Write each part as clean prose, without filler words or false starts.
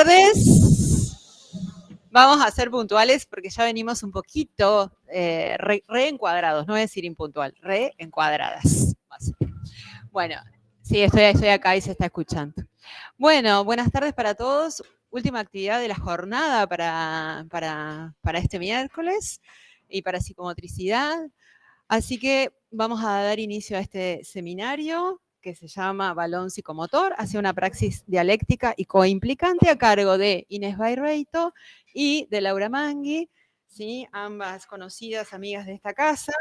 tardes. Vamos a ser puntuales porque ya venimos un poquito reencuadrados, no voy a decir impuntual, reencuadradas. Bueno, sí, estoy acá y se está escuchando. Bueno, buenas tardes para todos. Última actividad de la jornada para este miércoles y para psicomotricidad. Así que vamos a dar inicio a este seminario que se llama Balón Psicomotor, hacia una praxis dialéctica y coimplicante, a cargo de Inés Bayreito y de Laura Mangui, ¿sí? Ambas conocidas amigas de esta casa.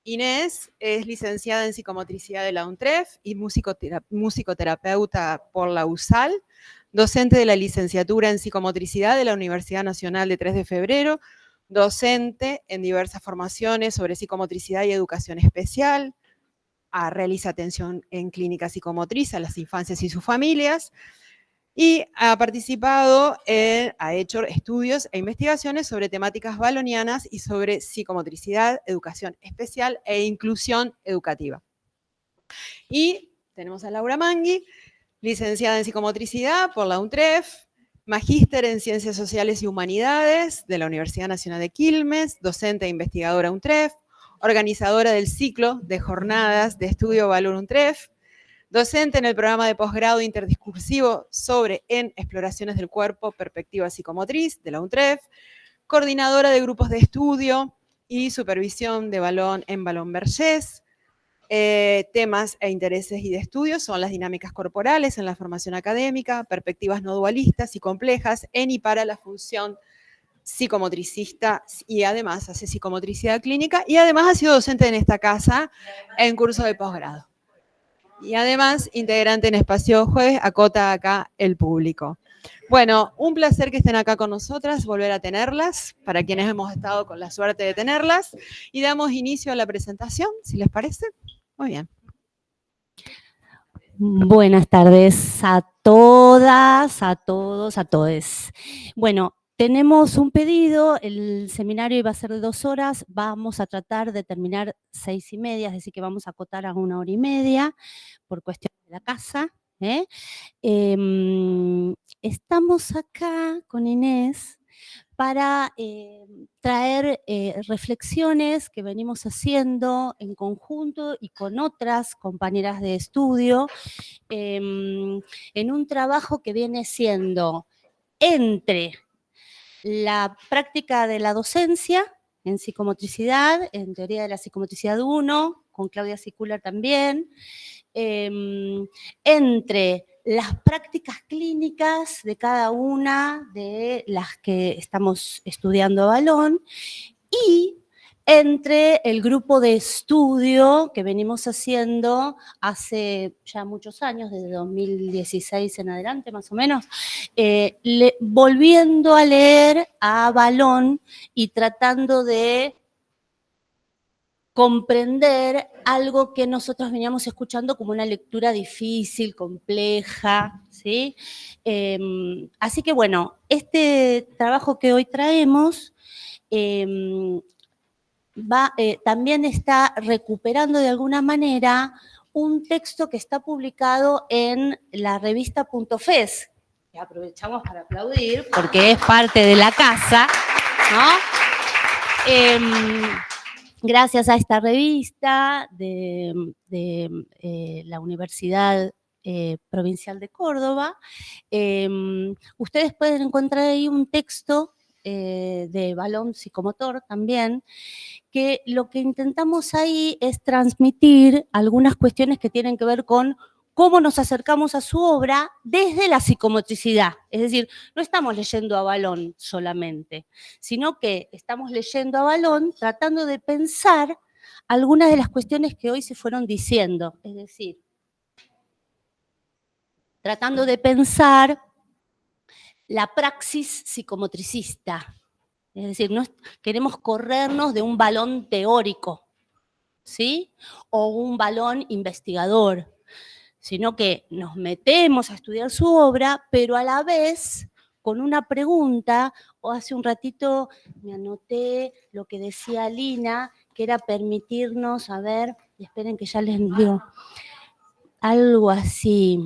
Inés es licenciada en psicomotricidad de la UNTREF y musicoterapeuta por la USAL, docente de la licenciatura en psicomotricidad de la Universidad Nacional de 3 de Febrero, docente en diversas formaciones sobre psicomotricidad y educación especial, realiza atención en clínica psicomotriz a las infancias y sus familias, y ha participado, ha hecho estudios e investigaciones sobre temáticas balonianas y sobre psicomotricidad, educación especial e inclusión educativa. Y tenemos a Laura Mangui, licenciada en psicomotricidad por la UNTREF, magíster en Ciencias Sociales y Humanidades de la Universidad Nacional de Quilmes, docente e investigadora UNTREF, organizadora del ciclo de jornadas de estudio Valor UNTREF, docente en el programa de posgrado interdiscursivo sobre en exploraciones del cuerpo, perspectiva psicomotriz de la UNTREF, coordinadora de grupos de estudio y supervisión de balón en Balón Vergés. Temas e intereses y de estudio son las dinámicas corporales en la formación académica, perspectivas no dualistas y complejas en y para la función psicomotricista, y además hace psicomotricidad clínica, y además ha sido docente en esta casa en curso de posgrado. Y además, integrante en Espacio Jueves, acota acá el público. Bueno, un placer que estén acá con nosotras, volver a tenerlas, para quienes hemos estado con la suerte de tenerlas, y damos inicio a la presentación, si les parece. Muy bien. Buenas tardes a todas, a todos, a todes. Bueno, tenemos un pedido, el seminario iba a ser de 2 horas, vamos a tratar de terminar 6:30, es decir que vamos a acotar a 1 hora y media, por cuestión de la casa. Estamos acá con Inés para traer reflexiones que venimos haciendo en conjunto y con otras compañeras de estudio en un trabajo que viene siendo entre la práctica de la docencia en psicomotricidad, en teoría de la psicomotricidad 1, con Claudia Sicular también, entre las prácticas clínicas de cada una de las que estamos estudiando a balón y entre el grupo de estudio que venimos haciendo hace ya muchos años, desde 2016 en adelante más o menos, volviendo a leer a balón y tratando de comprender algo que nosotros veníamos escuchando como una lectura difícil, compleja, ¿sí? Así que bueno, este trabajo que hoy traemos también está recuperando de alguna manera un texto que está publicado en la revista .fes, que aprovechamos para aplaudir porque es parte de la casa, ¿no? Gracias a esta revista de la Universidad Provincial de Córdoba, ustedes pueden encontrar ahí un texto de balón psicomotor también, que lo que intentamos ahí es transmitir algunas cuestiones que tienen que ver con cómo nos acercamos a su obra desde la psicomotricidad. Es decir, no estamos leyendo a balón solamente, sino que estamos leyendo a balón tratando de pensar algunas de las cuestiones que hoy se fueron diciendo. Es decir, tratando de pensar la praxis psicomotricista. Es decir, no queremos corrernos de un balón teórico, ¿sí? O un balón investigador, sino que nos metemos a estudiar su obra, pero a la vez con una pregunta, o hace un ratito me anoté lo que decía Lina, que era permitirnos, a ver, esperen que ya les digo, algo así,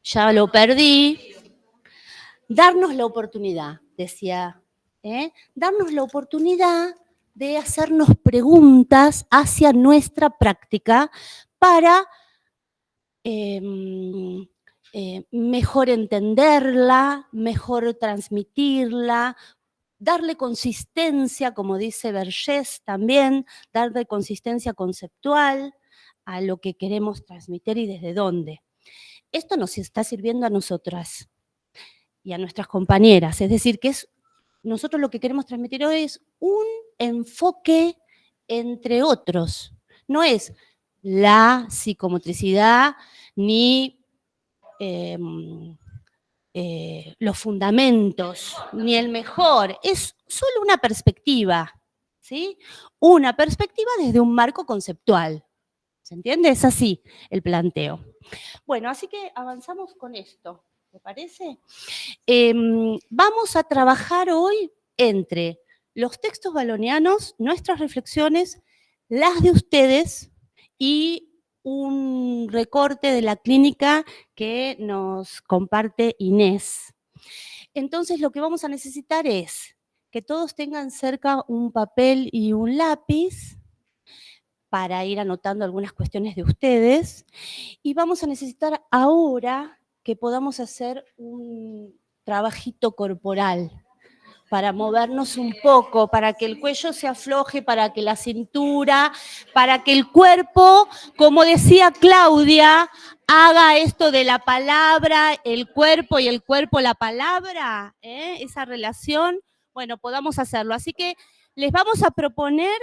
ya lo perdí. darnos la oportunidad, decía, darnos la oportunidad de hacernos preguntas hacia nuestra práctica para mejor entenderla, mejor transmitirla, darle consistencia, como dice Vergés también, darle consistencia conceptual a lo que queremos transmitir y desde dónde. Esto nos está sirviendo a nosotras y a nuestras compañeras, es decir, que nosotros lo que queremos transmitir hoy es un enfoque entre otros, no es la psicomotricidad ni los fundamentos, ni el mejor, es solo una perspectiva, ¿sí? Una perspectiva desde un marco conceptual, ¿se entiende? Es así el planteo. Bueno, así que avanzamos con esto, ¿te parece? Vamos a trabajar hoy entre los textos valonianos, nuestras reflexiones, las de ustedes y un recorte de la clínica que nos comparte Inés. Entonces, lo que vamos a necesitar es que todos tengan cerca un papel y un lápiz para ir anotando algunas cuestiones de ustedes. Y vamos a necesitar ahora que podamos hacer un trabajito corporal para movernos un poco, para que el cuello se afloje, para que la cintura, para que el cuerpo, como decía Claudia, haga esto de la palabra, el cuerpo y el cuerpo la palabra, esa relación, bueno, podamos hacerlo. Así que les vamos a proponer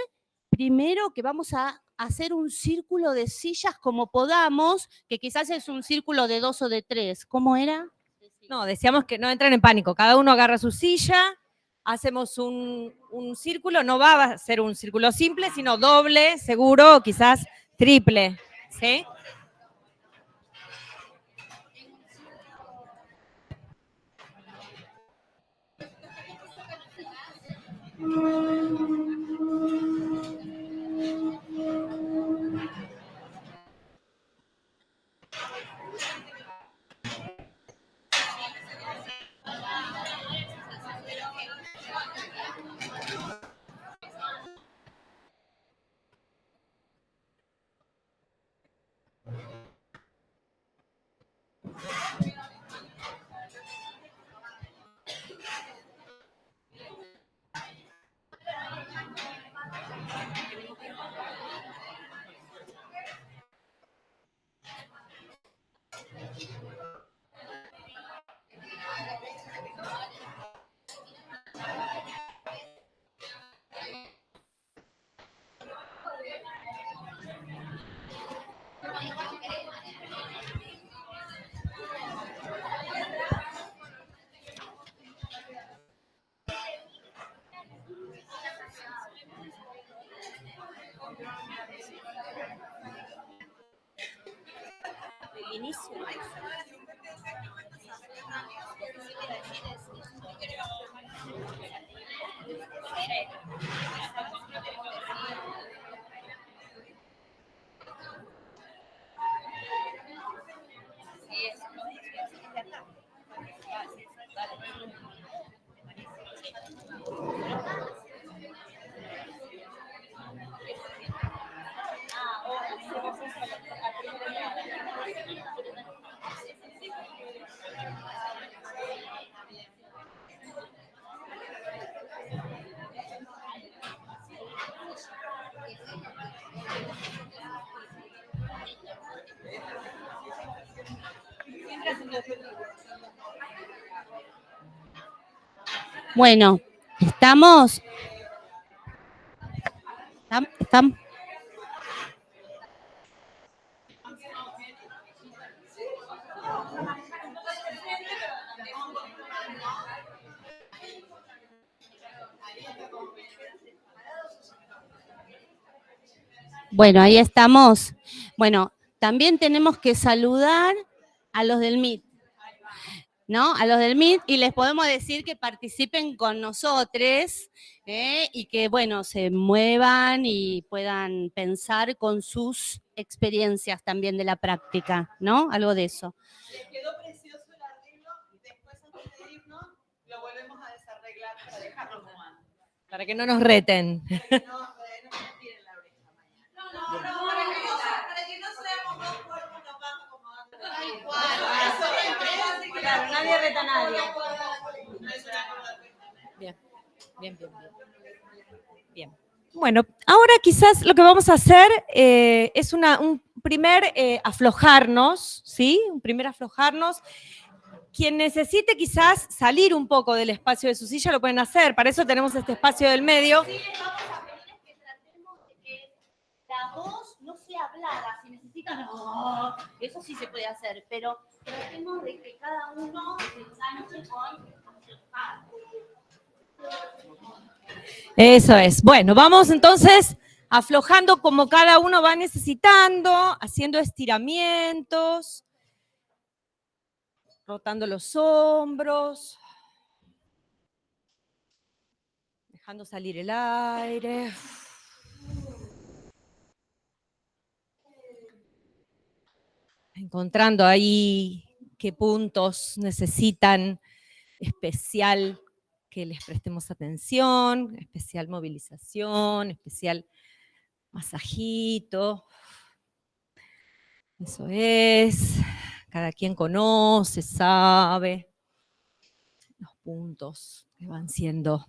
primero que vamos a hacer un círculo de sillas como podamos, que quizás es un círculo de 2 o de 3. ¿Cómo era? No, decíamos que no entren en pánico. Cada uno agarra su silla, hacemos un círculo. No va a ser un círculo simple, sino doble, seguro, o quizás triple. ¿Sí? Bueno, ¿estamos? ¿Están? Bueno, ahí estamos. Bueno, también tenemos que saludar a los del MIT, ¿no? A los del MIT, y les podemos decir que participen con nosotros y que, bueno, se muevan y puedan pensar con sus experiencias también de la práctica, ¿no? Algo de eso. Les quedó precioso el arreglo. Después, antes de irnos, volvemos a desarreglar para dejarlo como antes. Para que no nos reten. No me tiren la oreja mañana. No, para que no seamos dos cuerpos nos vamos acomodando. Claro, nadie reta a nadie. Bien. Bueno, ahora quizás lo que vamos a hacer es un primer aflojarnos, ¿sí? Un primer aflojarnos. Quien necesite quizás salir un poco del espacio de su silla lo pueden hacer. Para eso tenemos este espacio del medio. Sí, les vamos a pedir que tratemos de que la voz no sea hablada. Si necesitan, eso sí se puede hacer, pero tratemos de que cada uno se enganche con... Eso es. Bueno, vamos entonces aflojando como cada uno va necesitando, haciendo estiramientos, rotando los hombros, dejando salir el aire. Encontrando ahí qué puntos necesitan especial que les prestemos atención, especial movilización, especial masajito. Eso es. Cada quien conoce, sabe los puntos que van siendo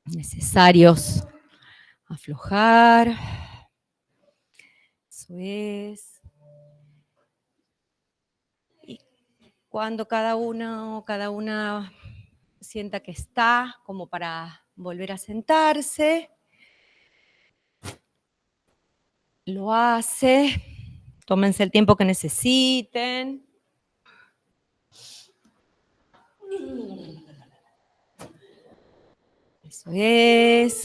necesarios aflojar. Eso es. Y cuando cada uno o cada una sienta que está como para volver a sentarse, lo hace. Tómense el tiempo que necesiten. Eso es.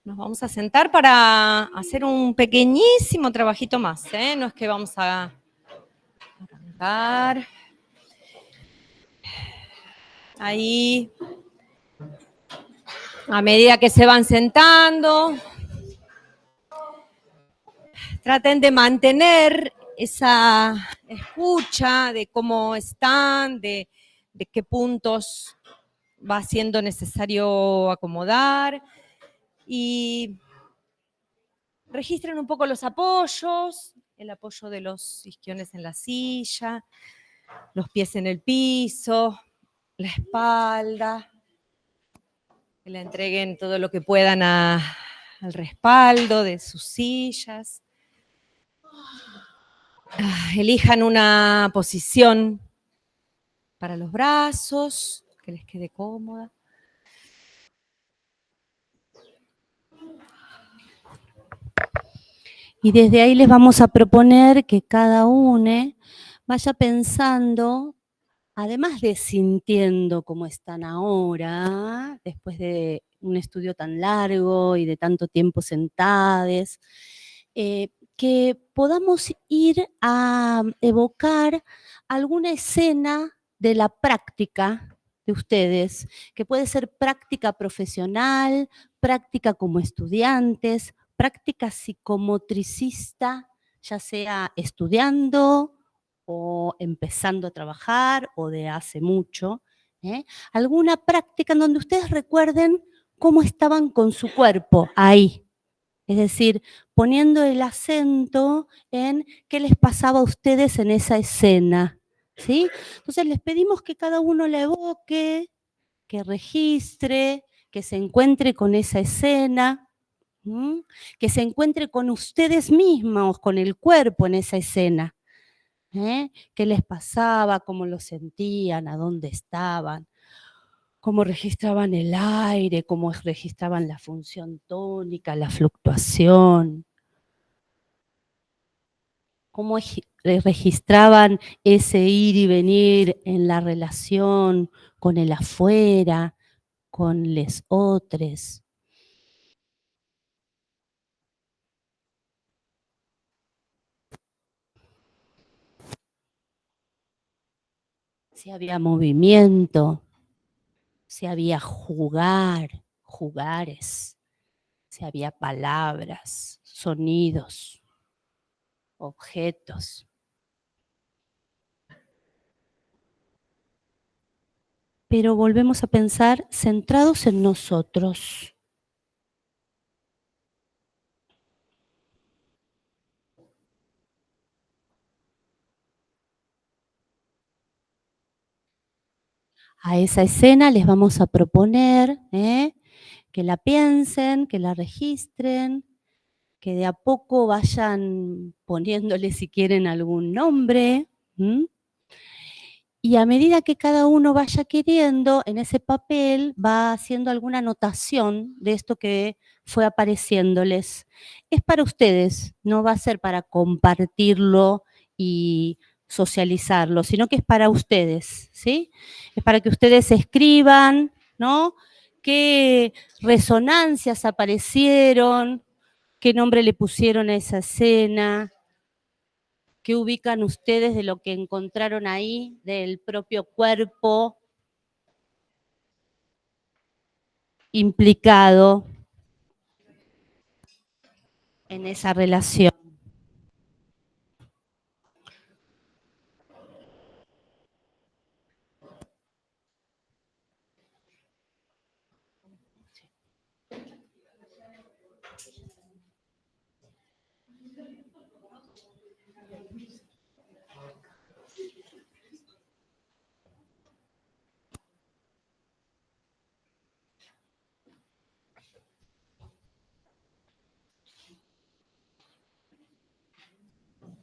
Nos vamos a sentar para hacer un pequeñísimo trabajito más, ¿eh? No es que vamos a arrancar. Ahí, a medida que se van sentando, traten de mantener esa escucha de cómo están, de qué puntos va siendo necesario acomodar y registren un poco los apoyos, el apoyo de los isquiones en la silla, los pies en el piso, la espalda, que le entreguen todo lo que puedan al respaldo de sus sillas. Elijan una posición para los brazos, que les quede cómoda. Y desde ahí les vamos a proponer que cada uno vaya pensando, además de sintiendo cómo están ahora, después de un estudio tan largo y de tanto tiempo sentados, que podamos ir a evocar alguna escena de la práctica de ustedes, que puede ser práctica profesional, práctica como estudiantes, práctica psicomotricista, ya sea estudiando o empezando a trabajar o de hace mucho, alguna práctica en donde ustedes recuerden cómo estaban con su cuerpo ahí. Es decir, poniendo el acento en qué les pasaba a ustedes en esa escena, ¿sí? Entonces les pedimos que cada uno la evoque, que registre, que se encuentre con esa escena, que se encuentre con ustedes mismos, con el cuerpo en esa escena. ¿Qué les pasaba? ¿Cómo lo sentían? ¿A dónde estaban? ¿Cómo registraban el aire? ¿Cómo registraban la función tónica, la fluctuación? ¿Cómo registraban ese ir y venir en la relación con el afuera, con les otros? Si había movimiento, si había jugares, si había palabras, sonidos, objetos. pero volvemos a pensar centrados en nosotros. A esa escena les vamos a proponer que la piensen, que la registren, que de a poco vayan poniéndole si quieren algún nombre. Y a medida que cada uno vaya queriendo, en ese papel va haciendo alguna anotación de esto que fue apareciéndoles. Es para ustedes, no va a ser para compartirlo y socializarlo, sino que es para ustedes, ¿sí? Es para que ustedes escriban, ¿no? Qué resonancias aparecieron, qué nombre le pusieron a esa escena, qué ubican ustedes de lo que encontraron ahí, del propio cuerpo implicado en esa relación.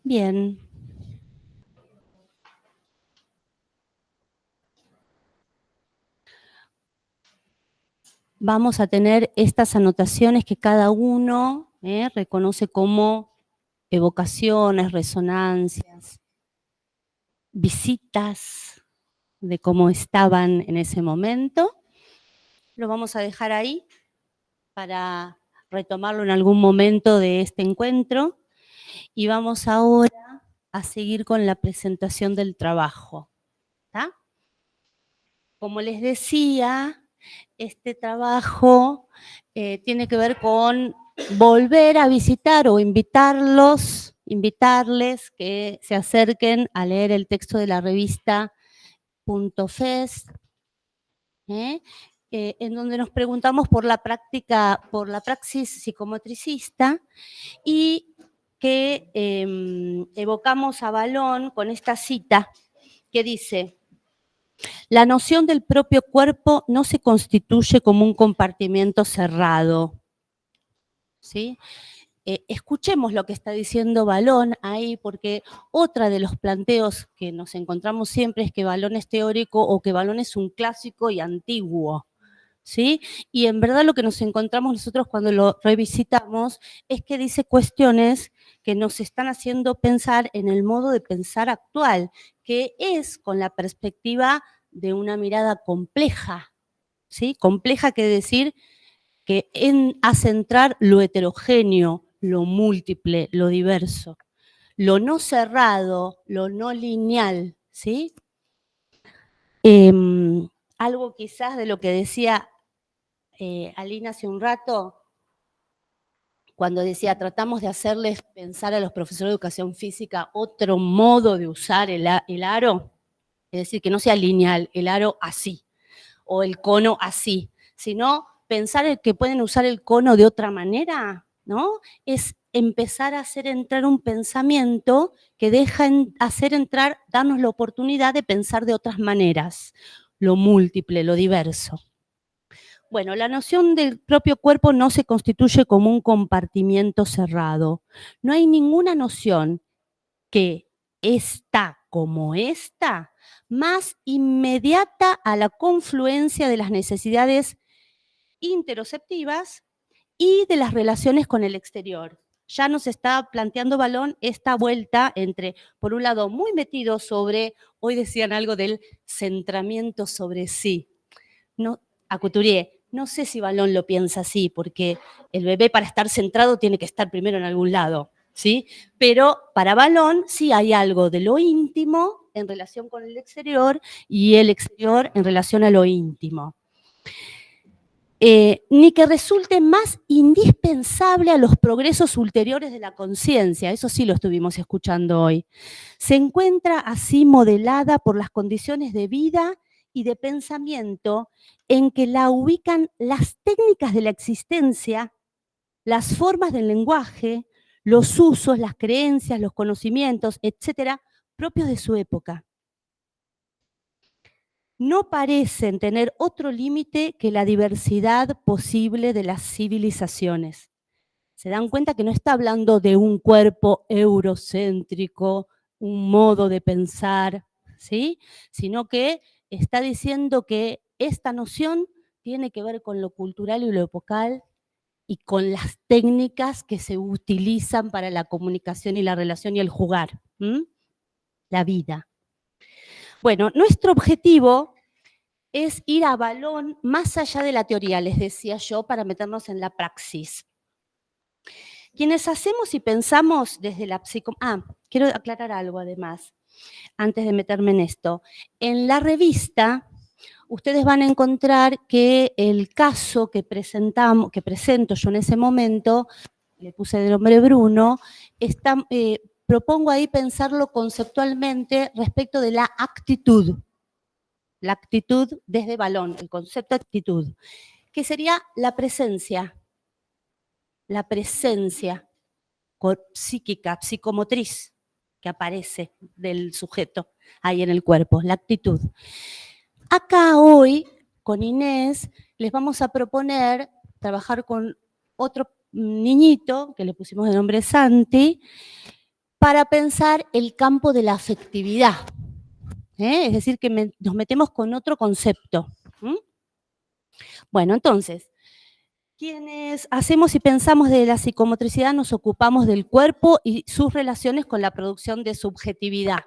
Bien. Vamos a tener estas anotaciones que cada uno reconoce como evocaciones, resonancias, visitas de cómo estaban en ese momento. Lo vamos a dejar ahí para retomarlo en algún momento de este encuentro. Y vamos ahora a seguir con la presentación del trabajo. ¿Tá? Como les decía, este trabajo tiene que ver con volver a visitar o invitarles que se acerquen a leer el texto de la revista .fest, en donde nos preguntamos por la praxis psicomotricista y que evocamos a Valón con esta cita que dice: la noción del propio cuerpo no se constituye como un compartimiento cerrado. ¿Sí? Escuchemos lo que está diciendo Valón ahí, porque otra de los planteos que nos encontramos siempre es que Valón es teórico o que Valón es un clásico y antiguo. ¿Sí? Y en verdad lo que nos encontramos nosotros cuando lo revisitamos es que dice cuestiones que nos están haciendo pensar en el modo de pensar actual, que es con la perspectiva de una mirada compleja, ¿sí? Compleja quiere decir que hace entrar lo heterogéneo, lo múltiple, lo diverso, lo no cerrado, lo no lineal, ¿sí? Algo quizás de lo que decía Alina hace un rato, cuando decía, tratamos de hacerles pensar a los profesores de educación física otro modo de usar el aro, es decir, que no sea lineal, el aro así, o el cono así, sino pensar que pueden usar el cono de otra manera, ¿no? Es empezar a hacer entrar un pensamiento que deja hacer entrar, darnos la oportunidad de pensar de otras maneras, lo múltiple, lo diverso. Bueno, la noción del propio cuerpo no se constituye como un compartimiento cerrado. No hay ninguna noción que está como esta más inmediata a la confluencia de las necesidades interoceptivas y de las relaciones con el exterior. Ya nos está planteando Valón esta vuelta entre, por un lado, muy metido sobre, hoy decían algo del centramiento sobre sí. No, a Couturier, no sé si Valón lo piensa así, porque el bebé para estar centrado tiene que estar primero en algún lado, ¿sí? Pero para Valón sí hay algo de lo íntimo en relación con el exterior y el exterior en relación a lo íntimo. Ni que resulte más indispensable a los progresos ulteriores de la conciencia, eso sí lo estuvimos escuchando hoy. Se encuentra así modelada por las condiciones de vida y de pensamiento en que la ubican las técnicas de la existencia, las formas del lenguaje, los usos, las creencias, los conocimientos, etcétera, propios de su época. No parecen tener otro límite que la diversidad posible de las civilizaciones. Se dan cuenta que no está hablando de un cuerpo eurocéntrico, un modo de pensar, ¿sí? Sino que está diciendo que esta noción tiene que ver con lo cultural y lo epocal y con las técnicas que se utilizan para la comunicación y la relación y el jugar, la vida. Bueno, nuestro objetivo es ir a balón más allá de la teoría, les decía yo, para meternos en la praxis. Quienes hacemos y pensamos desde la quiero aclarar algo además, antes de meterme en esto. En la revista, ustedes van a encontrar que el caso que presento yo en ese momento, le puse de nombre Bruno, propongo ahí pensarlo conceptualmente respecto de la actitud. La actitud desde balón, el concepto de actitud, que sería la presencia psíquica, psicomotriz que aparece del sujeto ahí en el cuerpo, la actitud. Acá hoy, con Inés, les vamos a proponer trabajar con otro niñito, que le pusimos de nombre Santi, para pensar el campo de la afectividad. Es decir, que nos metemos con otro concepto. Bueno, entonces, quienes hacemos y pensamos de la psicomotricidad nos ocupamos del cuerpo y sus relaciones con la producción de subjetividad.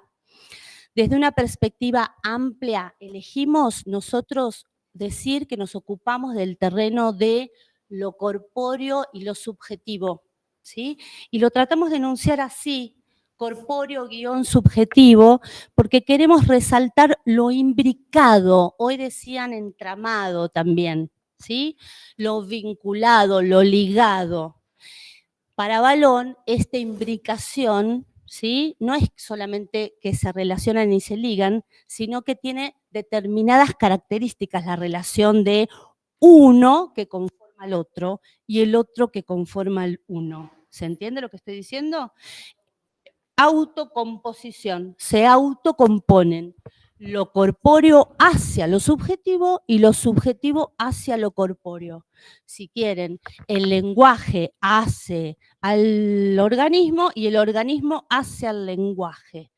Desde una perspectiva amplia, elegimos nosotros decir que nos ocupamos del terreno de lo corpóreo y lo subjetivo, ¿sí? Y lo tratamos de enunciar así, corpóreo-subjetivo, porque queremos resaltar lo imbricado, hoy decían entramado también, ¿sí? Lo vinculado, lo ligado. Para Balón, esta imbricación, ¿sí? No es solamente que se relacionan y se ligan, sino que tiene determinadas características, la relación de uno que conforma al otro y el otro que conforma al uno. ¿Se entiende lo que estoy diciendo? Autocomposición, se autocomponen lo corpóreo hacia lo subjetivo y lo subjetivo hacia lo corpóreo. Si quieren, el lenguaje hace al organismo y el organismo hace al lenguaje.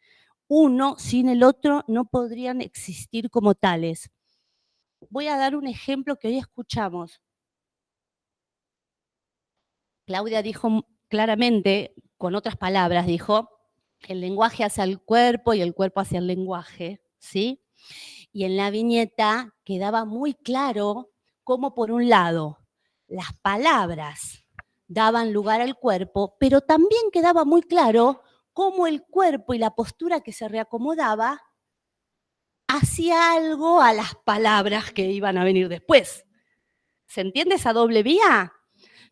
Uno sin el otro no podrían existir como tales. Voy a dar un ejemplo que hoy escuchamos. Claudia dijo claramente, con otras palabras, dijo, el lenguaje hacia el cuerpo y el cuerpo hacia el lenguaje, ¿sí? Y en la viñeta quedaba muy claro cómo, por un lado, las palabras daban lugar al cuerpo, pero también quedaba muy claro cómo el cuerpo y la postura que se reacomodaba hacía algo a las palabras que iban a venir después. ¿Se entiende esa doble vía?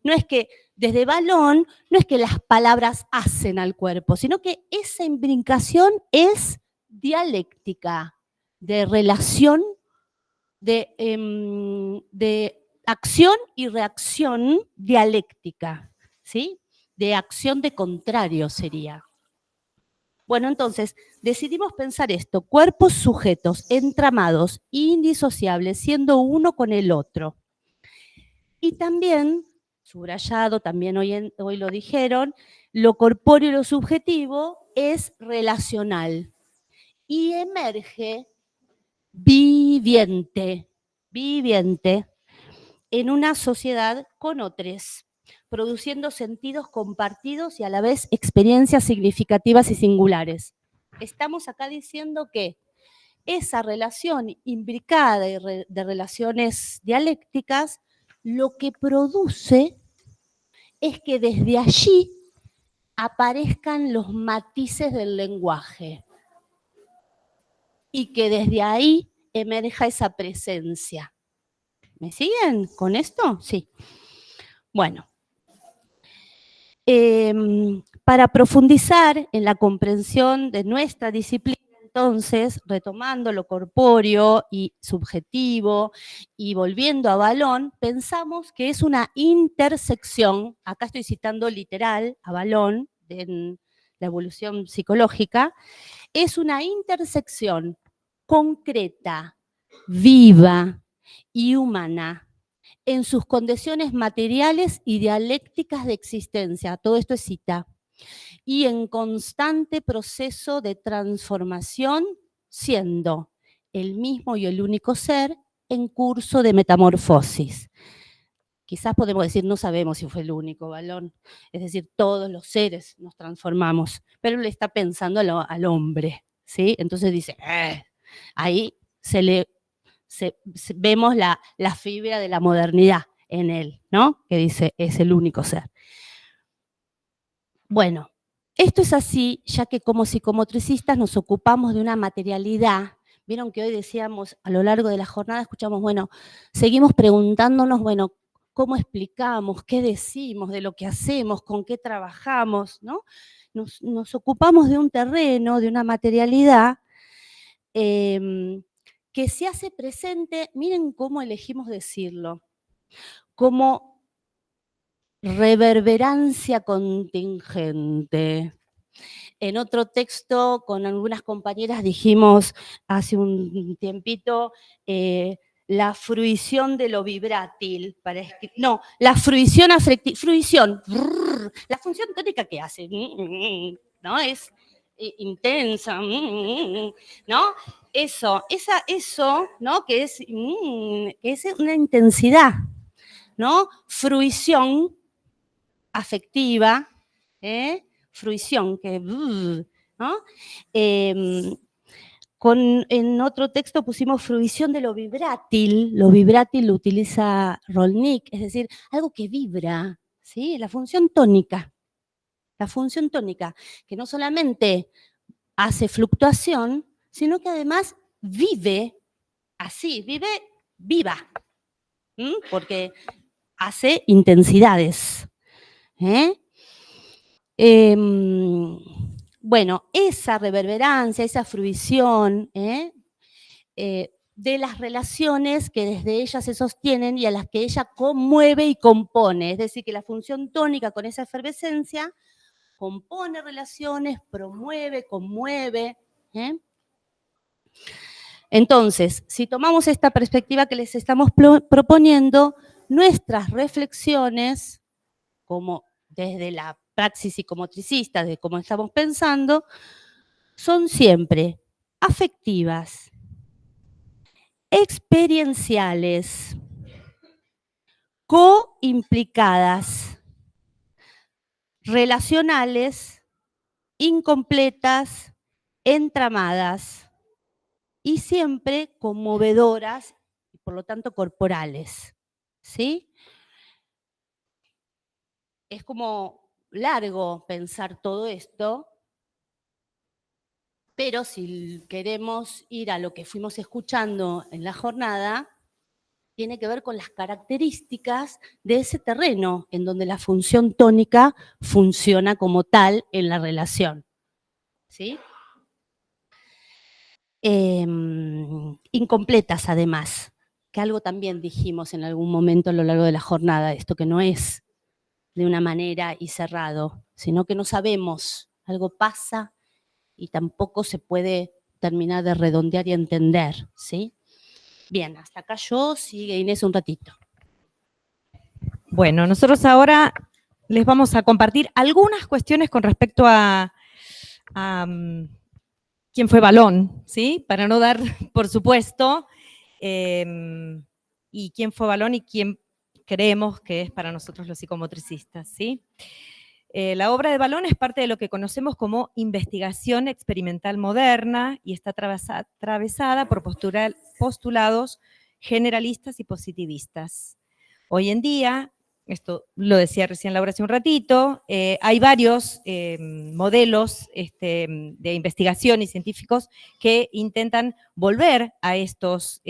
No es que desde Balón, no es que las palabras hacen al cuerpo, sino que esa imbricación es dialéctica, de relación, de acción y reacción dialéctica, ¿sí? De acción de contrario sería. Bueno, entonces, decidimos pensar esto, cuerpos sujetos, entramados, indisociables, siendo uno con el otro. Y también, subrayado, también hoy lo dijeron, lo corpóreo y lo subjetivo es relacional y emerge viviente en una sociedad con otros, produciendo sentidos compartidos y a la vez experiencias significativas y singulares. Estamos acá diciendo que esa relación imbricada de relaciones dialécticas lo que produce es que desde allí aparezcan los matices del lenguaje y que desde ahí emerja esa presencia. ¿Me siguen con esto? Sí. Bueno, para profundizar en la comprensión de nuestra disciplina, entonces, retomando lo corpóreo y subjetivo y volviendo a Vallon, pensamos que es una intersección, acá estoy citando literal a Vallon, en la evolución psicológica, es una intersección concreta, viva y humana en sus condiciones materiales y dialécticas de existencia. Todo esto es cita. Y en constante proceso de transformación, siendo el mismo y el único ser en curso de metamorfosis. Quizás podemos decir, no sabemos si fue el único Vallon, es decir, todos los seres nos transformamos, pero él está pensando al hombre, ¿sí? Entonces dice, ahí vemos la fibra de la modernidad en él, ¿no? Que dice, es el único ser. Bueno, esto es así, ya que como psicomotricistas nos ocupamos de una materialidad. Vieron que hoy decíamos, a lo largo de la jornada, escuchamos, bueno, seguimos preguntándonos, bueno, ¿cómo explicamos? ¿Qué decimos de lo que hacemos? ¿Con qué trabajamos? ¿No? Nos ocupamos de un terreno, de una materialidad que se hace presente, miren cómo elegimos decirlo, como reverberancia contingente. En otro texto, con algunas compañeras dijimos hace un tiempito, la fruición de lo vibrátil, no, la fruición afectiva, la función tónica que hace, ¿no? Es intensa, ¿no? Eso, ¿no? Que es una intensidad, ¿no? Fruición afectiva, fruición, que, ¿no? En otro texto pusimos fruición de lo vibrátil lo utiliza Rolnik, es decir, algo que vibra, ¿sí? La función tónica, que no solamente hace fluctuación, sino que además vive así, vive viva, porque hace intensidades. Bueno, esa reverberancia, esa fruición de las relaciones que desde ella se sostienen y a las que ella conmueve y compone, es decir, que la función tónica con esa efervescencia compone relaciones, promueve, conmueve. Entonces, si tomamos esta perspectiva que les estamos proponiendo, nuestras reflexiones, como desde la praxis psicomotricista, de cómo estamos pensando, son siempre afectivas, experienciales, coimplicadas, relacionales, incompletas, entramadas y siempre conmovedoras y por lo tanto corporales, ¿sí? Es como largo pensar todo esto, pero si queremos ir a lo que fuimos escuchando en la jornada, tiene que ver con las características de ese terreno en donde la función tónica funciona como tal en la relación. ¿Sí? Incompletas además, que algo también dijimos en algún momento a lo largo de la jornada, esto que no es de una manera y cerrado, sino que no sabemos, algo pasa y tampoco se puede terminar de redondear y entender, ¿sí? Bien, hasta acá yo, sigue Inés un ratito. Bueno, nosotros ahora les vamos a compartir algunas cuestiones con respecto a quién fue Vallon, ¿sí? Para no dar, por supuesto, y quién fue Vallon y quién creemos que es para nosotros los psicomotricistas, ¿sí? La obra de Vallon es parte de lo que conocemos como investigación experimental moderna y está atravesada por postulados generalistas y positivistas. Hoy en día, esto lo decía recién Laura hace un ratito, hay varios modelos de investigación y científicos que intentan volver a estos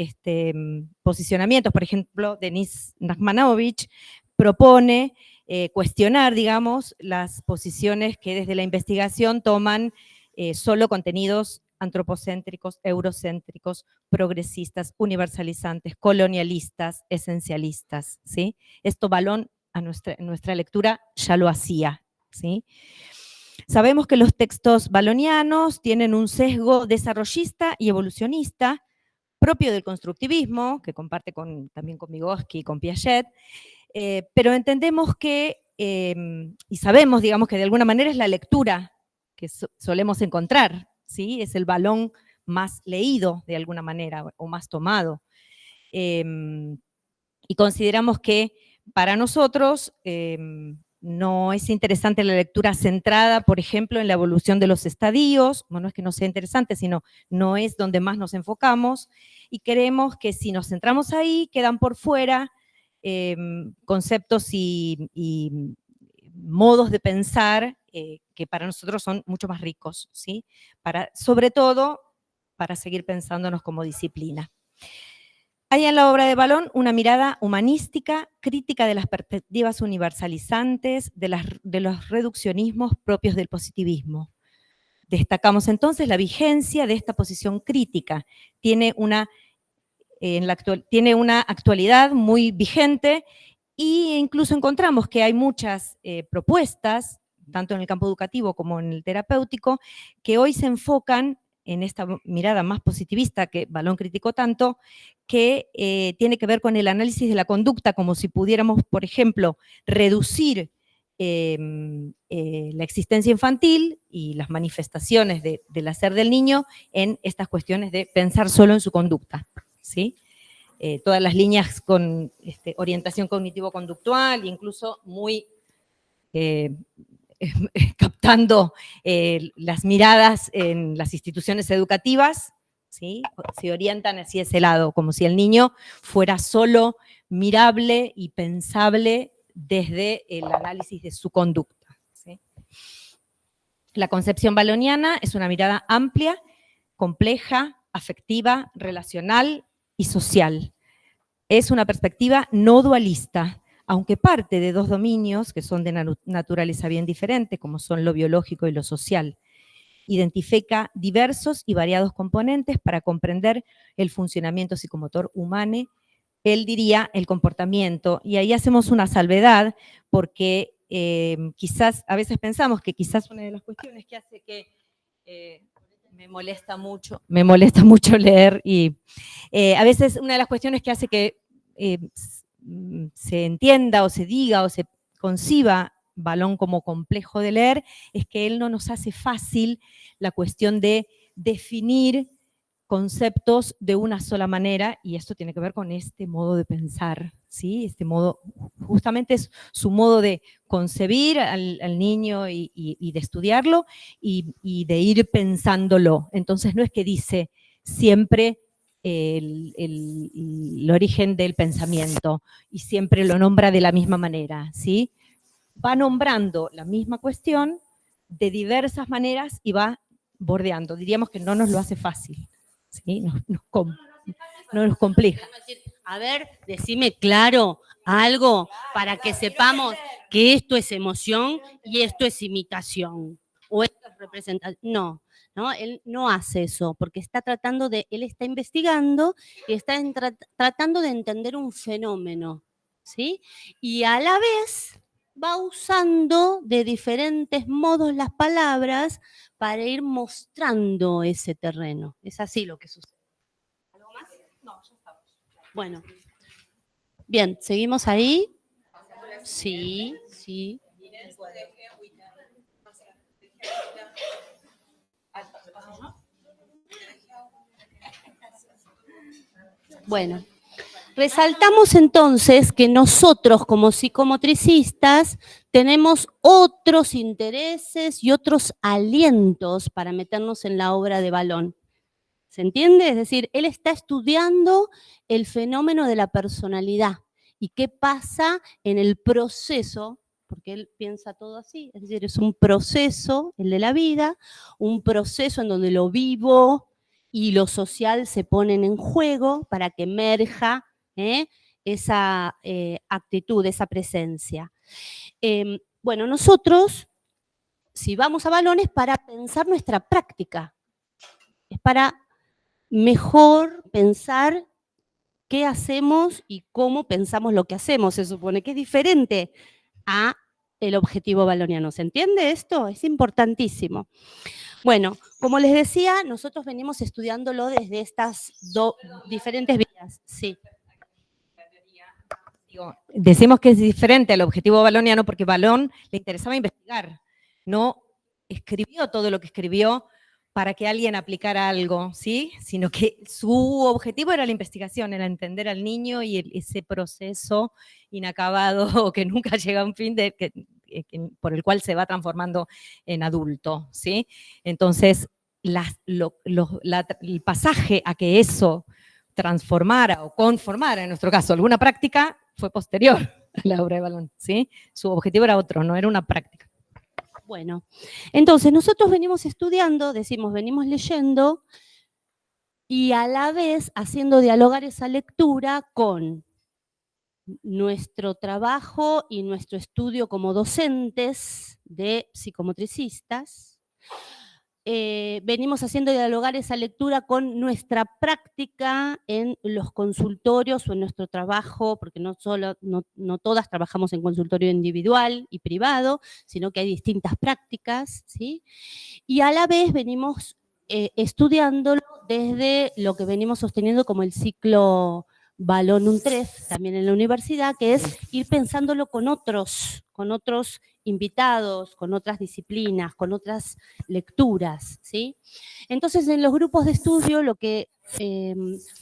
posicionamientos. Por ejemplo, Denis Nachmanovich propone cuestionar, digamos, las posiciones que desde la investigación toman solo contenidos antropocéntricos, eurocéntricos, progresistas, universalizantes, colonialistas, esencialistas, ¿sí? Esto Valón en nuestra lectura ya lo hacía, ¿sí? Sabemos que los textos valonianos tienen un sesgo desarrollista y evolucionista propio del constructivismo, que comparte también con Vygotsky y con Piaget, pero entendemos que, y sabemos, digamos, que de alguna manera es la lectura que solemos encontrar, ¿sí? Es el Valón más leído, de alguna manera, o más tomado. Y consideramos que para nosotros no es interesante la lectura centrada, por ejemplo, en la evolución de los estadios. Bueno, no es que no sea interesante, sino no es donde más nos enfocamos, y creemos que si nos centramos ahí, quedan por fuera conceptos y modos de pensar que para nosotros son mucho más ricos, ¿sí? Sobre todo para seguir pensándonos como disciplina. Hay en la obra de Valón una mirada humanística, crítica de las perspectivas universalizantes, de los reduccionismos propios del positivismo. Destacamos entonces la vigencia de esta posición crítica. Tiene una actualidad muy vigente, e incluso encontramos que hay muchas propuestas, tanto en el campo educativo como en el terapéutico, que hoy se enfocan en esta mirada más positivista que Valón criticó tanto, que tiene que ver con el análisis de la conducta, como si pudiéramos, por ejemplo, reducir la existencia infantil y las manifestaciones del hacer del niño en estas cuestiones de pensar solo en su conducta, ¿sí? Todas las líneas con orientación cognitivo-conductual, incluso muy captando las miradas en las instituciones educativas, ¿sí? Se orientan hacia ese lado, como si el niño fuera solo mirable y pensable desde el análisis de su conducta, ¿sí? La concepción valoniana es una mirada amplia, compleja, afectiva, relacional y social. Es una perspectiva no dualista, aunque parte de dos dominios que son de naturaleza bien diferente, como son lo biológico y lo social. Identifica diversos y variados componentes para comprender el funcionamiento psicomotor humano. Él diría el comportamiento, y ahí hacemos una salvedad, porque quizás, a veces pensamos que quizás una de las cuestiones que hace que me molesta mucho leer, y a veces una de las cuestiones que hace que se entienda o se diga o se conciba Valón como complejo de leer es que él no nos hace fácil la cuestión de definir conceptos de una sola manera, y esto tiene que ver con este modo de pensar, ¿sí? Este modo, justamente es su modo de concebir al niño y de estudiarlo y de ir pensándolo. Entonces no es que dice siempre el origen del pensamiento y siempre lo nombra de la misma manera, ¿sí? Va nombrando la misma cuestión de diversas maneras y va bordeando. Diríamos que no nos lo hace fácil, ¿sí? No nos complica. A ver, decime claro algo para que sepamos que esto es emoción y esto es imitación. O esto es representación. No, él no hace eso, porque él está investigando y está tratando de entender un fenómeno, ¿sí? Y a la vez va usando de diferentes modos las palabras para ir mostrando ese terreno. Es así lo que sucede. ¿Algo más? No, ya estamos. Bueno. Bien, ¿seguimos ahí? Sí, sí. Bueno, resaltamos entonces que nosotros como psicomotricistas tenemos otros intereses y otros alientos para meternos en la obra de Valón. ¿Se entiende? Es decir, él está estudiando el fenómeno de la personalidad y qué pasa en el proceso, porque él piensa todo así, es decir, es un proceso, el de la vida, un proceso en donde lo vivo y lo social se ponen en juego para que emerja esa actitud, esa presencia. Bueno, nosotros, si vamos a Valón, es para pensar nuestra práctica, es para mejor pensar qué hacemos y cómo pensamos lo que hacemos. Se supone que es diferente a el objetivo baloniano. ¿Se entiende esto? Es importantísimo. Bueno, como les decía, nosotros venimos estudiándolo desde estas diferentes vías. Sí. Decimos que es diferente al objetivo baloniano porque Balón le interesaba investigar, no escribió todo lo que escribió para que alguien aplicara algo, ¿sí? Sino que su objetivo era la investigación, era entender al niño y ese proceso inacabado o que nunca llega a un fin por el cual se va transformando en adulto, ¿sí? Entonces, el pasaje a que eso transformara o conformara, en nuestro caso, alguna práctica, fue posterior a la obra de Balón, ¿sí? Su objetivo era otro, no era una práctica. Bueno, entonces nosotros venimos estudiando, venimos leyendo y a la vez haciendo dialogar esa lectura con nuestro trabajo y nuestro estudio como docentes de psicomotricistas. Venimos haciendo dialogar esa lectura con nuestra práctica en los consultorios o en nuestro trabajo, porque no todas trabajamos en consultorio individual y privado, sino que hay distintas prácticas, ¿sí? Y a la vez venimos estudiándolo desde lo que venimos sosteniendo como el ciclo Balón UNTREF, también en la universidad, que es ir pensándolo con otros invitados, con otras disciplinas, con otras lecturas, ¿sí? Entonces, en los grupos de estudio lo que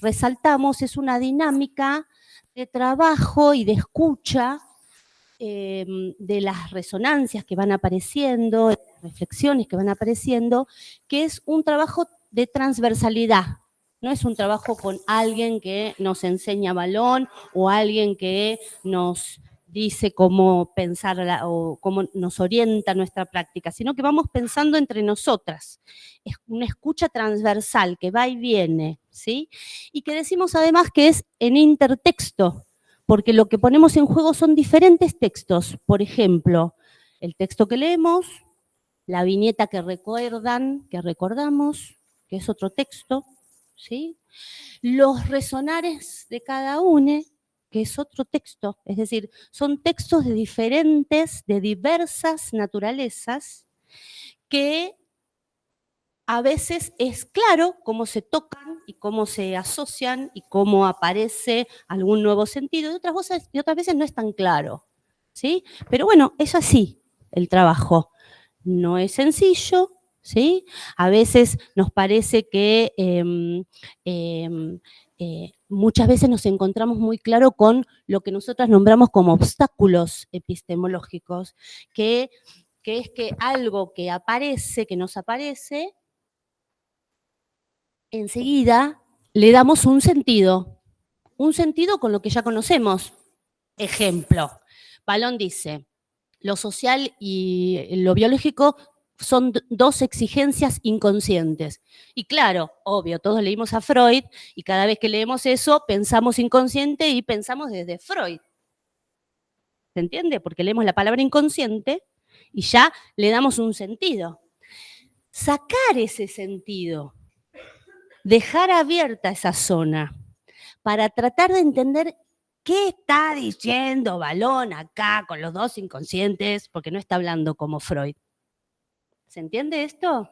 resaltamos es una dinámica de trabajo y de escucha de las resonancias que van apareciendo, de las reflexiones que van apareciendo, que es un trabajo de transversalidad. No es un trabajo con alguien que nos enseña Balón o alguien que nos dice cómo pensar o cómo nos orienta nuestra práctica, sino que vamos pensando entre nosotras. Es una escucha transversal que va y viene, ¿sí? Y que decimos además que es en intertexto, porque lo que ponemos en juego son diferentes textos. Por ejemplo, el texto que leemos, la viñeta que recordamos, que es otro texto, ¿sí? Los resonares de cada uno, que es otro texto, es decir, son textos de diversas naturalezas que a veces es claro cómo se tocan y cómo se asocian y cómo aparece algún nuevo sentido, y otras veces no es tan claro, ¿sí? Pero bueno, es así el trabajo. No es sencillo, ¿sí? A veces nos parece que muchas veces nos encontramos muy claro con lo que nosotras nombramos como obstáculos epistemológicos, que es que algo que aparece, que nos aparece, enseguida le damos un sentido con lo que ya conocemos. Ejemplo, Balón dice, lo social y lo biológico son dos exigencias inconscientes. Y claro, obvio, todos leímos a Freud y cada vez que leemos eso pensamos inconsciente y pensamos desde Freud. ¿Se entiende? Porque leemos la palabra inconsciente y ya le damos un sentido. Sacar ese sentido, dejar abierta esa zona para tratar de entender qué está diciendo Balón acá con los dos inconscientes, porque no está hablando como Freud. ¿Se entiende esto?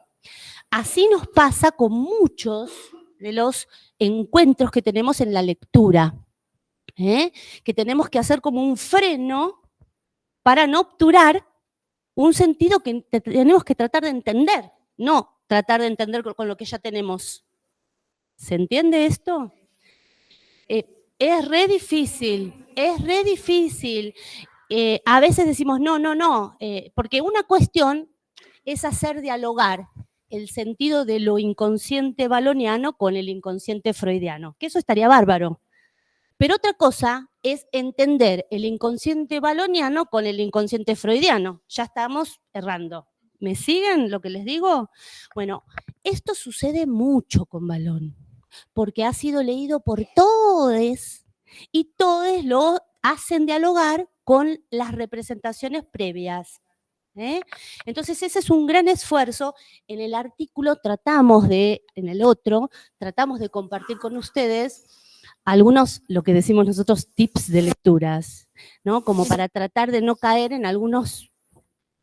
Así nos pasa con muchos de los encuentros que tenemos en la lectura, que tenemos que hacer como un freno para no obturar un sentido que tenemos que tratar de entender, no tratar de entender con lo que ya tenemos. ¿Se entiende esto? Es re difícil. A veces decimos no, porque una cuestión es hacer dialogar el sentido de lo inconsciente baloniano con el inconsciente freudiano, que eso estaría bárbaro. Pero otra cosa es entender el inconsciente baloniano con el inconsciente freudiano. Ya estamos errando. ¿Me siguen lo que les digo? Bueno, esto sucede mucho con Balón, porque ha sido leído por todos y todos lo hacen dialogar con las representaciones previas. ¿eh? Entonces ese es un gran esfuerzo. En el artículo tratamos de, en el otro, tratamos de compartir con ustedes algunos, lo que decimos nosotros, tips de lecturas, ¿no? Como para tratar de no caer en algunos,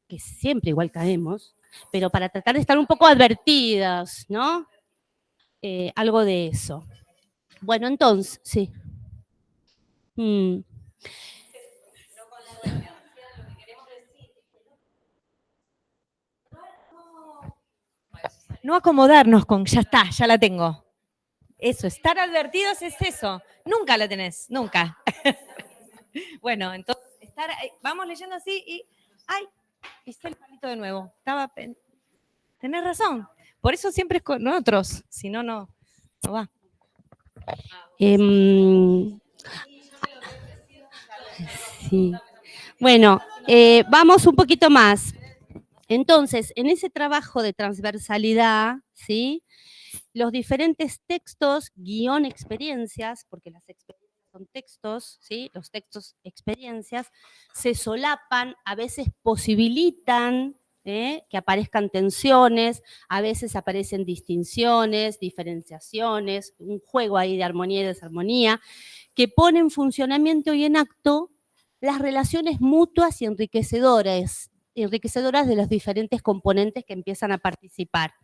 que siempre igual caemos, pero para tratar de estar un poco advertidas, ¿no? Algo de eso. Bueno, entonces, sí. No acomodarnos con, ya está, ya la tengo. Eso, estar advertidos es eso. Nunca la tenés, nunca. Bueno, entonces, vamos leyendo así y, ay, pisé el palito de nuevo. Tenés razón. Por eso siempre es con otros, si no, no va. Sí. Bueno, vamos un poquito más. Entonces, en ese trabajo de transversalidad, ¿sí? Los diferentes textos, guión experiencias, porque las experiencias son textos, ¿sí? Los textos experiencias, se solapan, a veces posibilitan que aparezcan tensiones, a veces aparecen distinciones, diferenciaciones, un juego ahí de armonía y desarmonía, que pone en funcionamiento y en acto las relaciones mutuas y enriquecedoras de los diferentes componentes que empiezan a participar.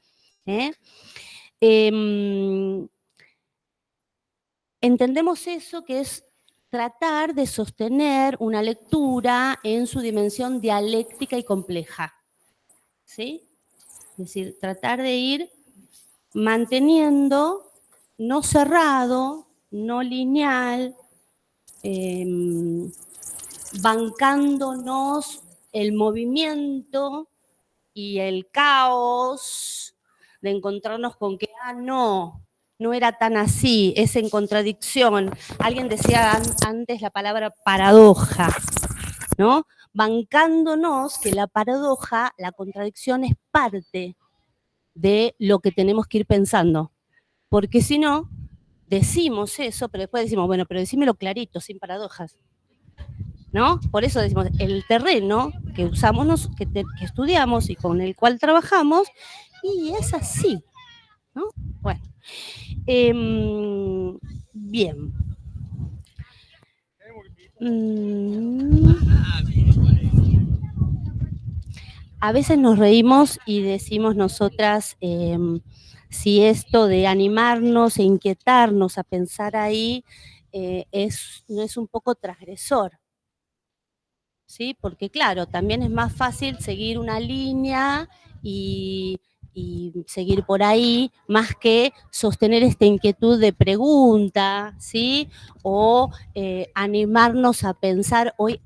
Entendemos eso, que es tratar de sostener una lectura en su dimensión dialéctica y compleja, ¿sí? Es decir, tratar de ir manteniendo, no cerrado, no lineal, bancándonos el movimiento y el caos de encontrarnos con que, no era tan así, es en contradicción. Alguien decía antes la palabra paradoja, ¿no? Bancándonos que la paradoja, la contradicción es parte de lo que tenemos que ir pensando. Porque si no, decimos eso, pero después decimos, bueno, pero decímelo clarito, sin paradojas. ¿No? Por eso decimos, el terreno que usamos, que estudiamos y con el cual trabajamos, y es así, ¿no? Bueno, bien. A veces nos reímos y decimos nosotras si esto de animarnos e inquietarnos a pensar ahí no es un poco transgresor. ¿Sí? Porque claro, también es más fácil seguir una línea y seguir por ahí, más que sostener esta inquietud de pregunta, ¿sí? O animarnos a pensar hoy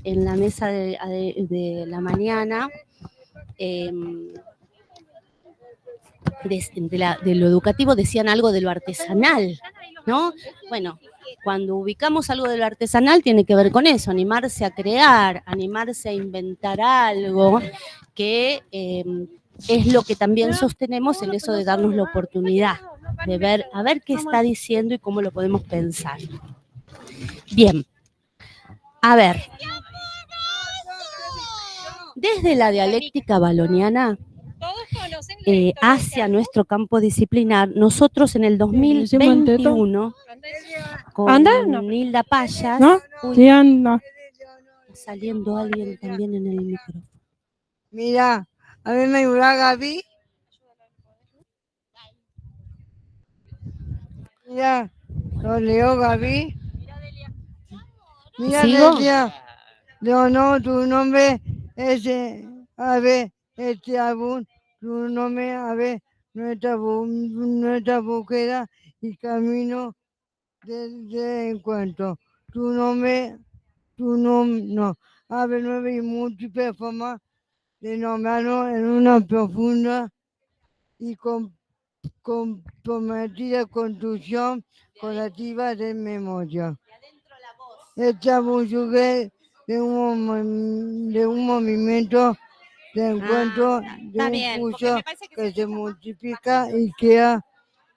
en la mesa de la mañana, de lo educativo decían algo de lo artesanal, ¿no? Bueno, cuando ubicamos algo de lo artesanal tiene que ver con eso, animarse a crear, animarse a inventar algo, que es lo que también sostenemos en eso de darnos la oportunidad de ver, a ver qué está diciendo y cómo lo podemos pensar. Bien, a ver, desde la dialéctica valoniana hacia nuestro campo disciplinar, nosotros en el 2021 con Nilda Payas, ¿No? Sí, anda. saliendo alguien también en el micrófono. Mira, a ver, me ayuda Gaby. Mira, lo leo Gaby. Mira, ¿Sigo? Delia. No, tu nombre es, a ver, álbum, tu nombre, a ver, nuestra búsqueda y camino de encuentro. Tu nombre, no, abre nueve y múltiples formas de nombrarnos en una profunda y comprometida construcción colectiva de memoria. Esta búsqueda de un movimiento de encuentro, de un curso que se multiplica y crea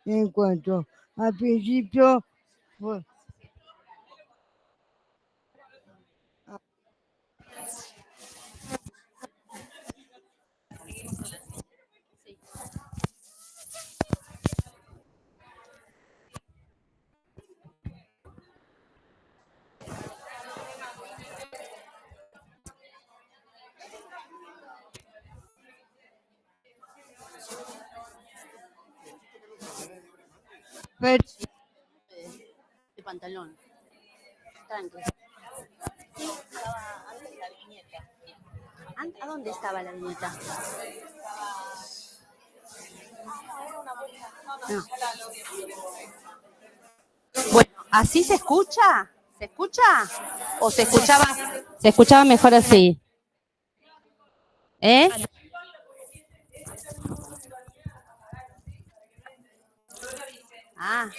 encuentro. Al principio, pues, Pero De pantalón. Tranqui. Estaba antes de la viñeta. ¿A dónde estaba la viñeta? No. Bueno, ¿así se escucha? ¿Se escucha? ¿O se escuchaba mejor así? ¿Eh? Ah.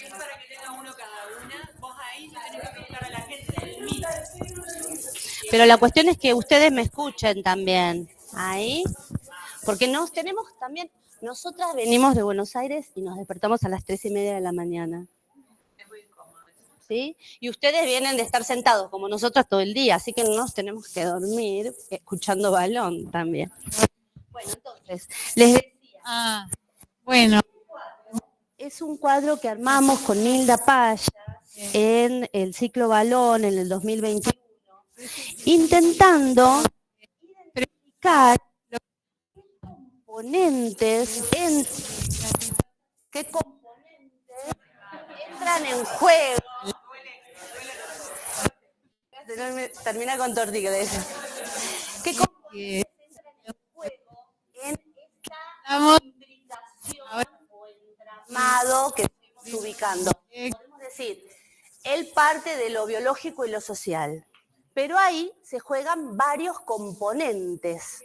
Pero la cuestión es que ustedes me escuchen también. Ahí. Porque nos tenemos también, nosotras venimos de Buenos Aires y nos despertamos a las 3:30 de la mañana. ¿Sí? Y ustedes vienen de estar sentados como nosotras todo el día, así que no nos tenemos que dormir escuchando balón también. Bueno, entonces, les decía. bueno, Es un cuadro que armamos con Nilda Paya en el ciclo Balón en el 2021, intentando identificar qué componentes entran en juego. Termina con tortilla, de eso. ¿Qué componentes entran en juego en esta imbricación o entramado que estamos ubicando? Podemos decir, él parte de lo biológico y lo social, pero ahí se juegan varios componentes.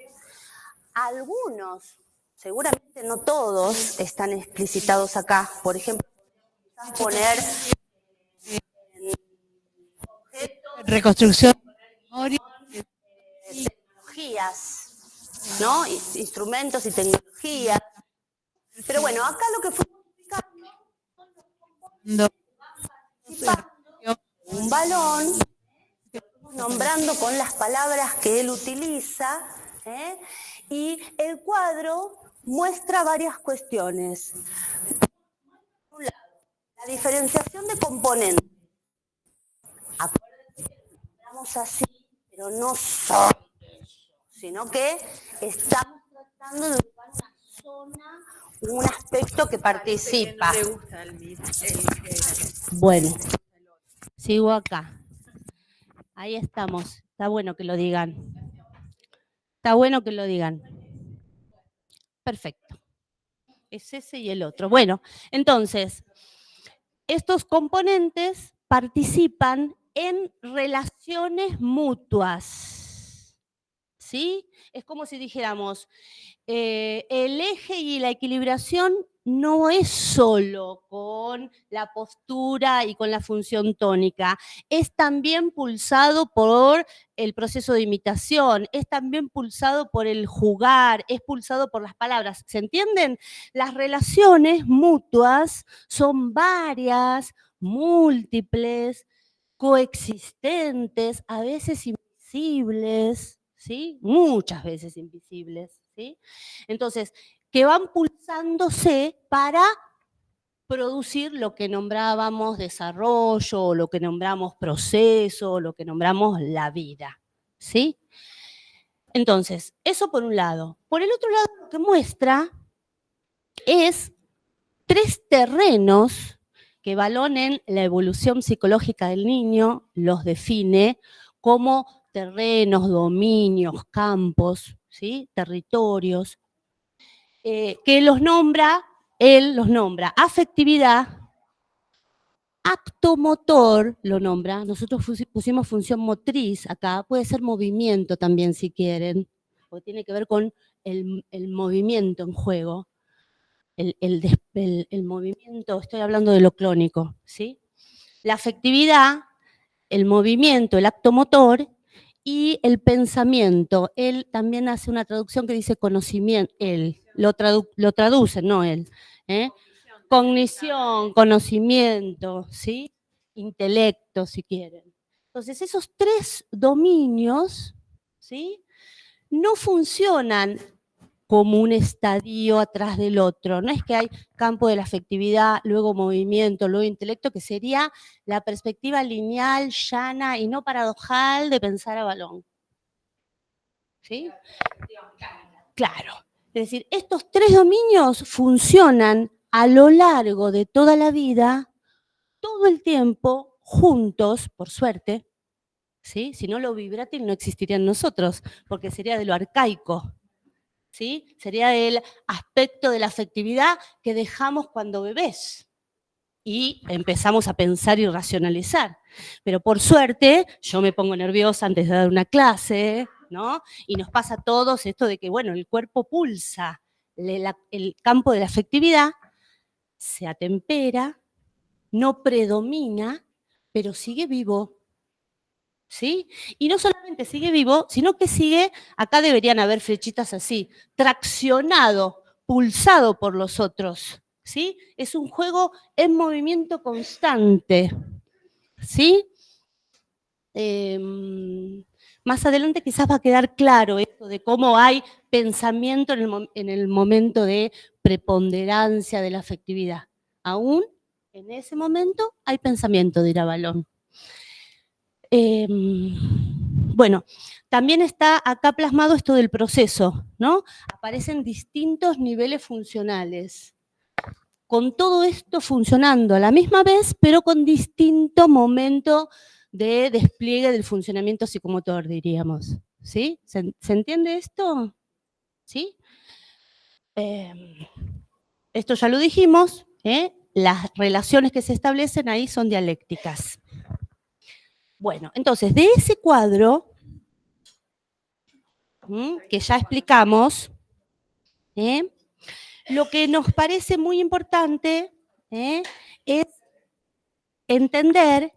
Algunos, seguramente no todos, están explicitados acá. Por ejemplo, poner objetos, reconstrucción de memoria. tecnologías, ¿no? Instrumentos y tecnologías. Pero bueno, acá lo que fuimos explicando, un balón, nombrando con las palabras que él utiliza, y el cuadro muestra varias cuestiones. Por un lado, la diferenciación de componentes. Acuérdense que lo nombramos así, pero no son eso, sino que estamos tratando de ubicar una zona, un aspecto que participa. Bueno, sigo acá. Ahí estamos. Está bueno que lo digan. Está bueno que lo digan. Perfecto. Es ese y el otro. Bueno, entonces, estos componentes participan en relaciones mutuas. ¿Sí? Es como si dijéramos, el eje y la equilibración no es solo con la postura y con la función tónica, es también pulsado por el proceso de imitación, es también pulsado por el jugar, es pulsado por las palabras. ¿Se entienden? Las relaciones mutuas son varias, múltiples, coexistentes, a veces invisibles, ¿sí? Muchas veces invisibles, ¿sí? Entonces, que van pulsándose para producir lo que nombrábamos desarrollo, o lo que nombramos proceso, o lo que nombramos la vida, ¿sí? Entonces, eso por un lado. Por el otro lado, lo que muestra es 3 terrenos que Balón en la evolución psicológica del niño los define como terrenos, dominios, campos, ¿sí? Territorios, que los nombra, él los nombra afectividad, acto motor, lo nombra, nosotros pusimos función motriz acá, puede ser movimiento también si quieren, porque tiene que ver con el movimiento en juego, el movimiento, estoy hablando de lo clónico, ¿sí? La afectividad, el movimiento, el acto motor y el pensamiento. Él también hace una traducción que dice conocimiento, él, lo traduce, no él. Cognición, conocimiento, ¿sí? Intelecto, si quieren. Entonces, esos 3 dominios, ¿sí? No funcionan como un estadio atrás del otro. No es que hay campo de la afectividad, luego movimiento, luego intelecto, que sería la perspectiva lineal, llana y no paradojal de pensar a Balón. ¿Sí? Claro. Es decir, estos 3 dominios funcionan a lo largo de toda la vida todo el tiempo juntos, por suerte, ¿sí? Si no, lo vibrátil no existiría en nosotros, porque sería de lo arcaico, ¿sí? Sería del aspecto de la afectividad que dejamos cuando bebés y empezamos a pensar y racionalizar. Pero por suerte, yo me pongo nerviosa antes de dar una clase, ¿no? Y nos pasa a todos esto de que, bueno, el cuerpo pulsa, el campo de la afectividad se atempera, no predomina, pero sigue vivo, ¿sí? Y no solamente sigue vivo, sino que sigue, acá deberían haber flechitas así, traccionado, pulsado por los otros, ¿sí? Es un juego en movimiento constante, ¿sí? Más adelante quizás va a quedar claro esto de cómo hay pensamiento en el momento de preponderancia de la afectividad. Aún en ese momento hay pensamiento, dirá Balón. Bueno, también está acá plasmado esto del proceso, ¿no? Aparecen distintos niveles funcionales. Con todo esto funcionando a la misma vez, pero con distinto momento de despliegue del funcionamiento psicomotor, diríamos. ¿Sí? ¿Se entiende esto? ¿Sí? Esto ya lo dijimos, ¿eh? Las relaciones que se establecen ahí son dialécticas. Bueno, entonces, de ese cuadro, que ya explicamos, lo que nos parece muy importante es entender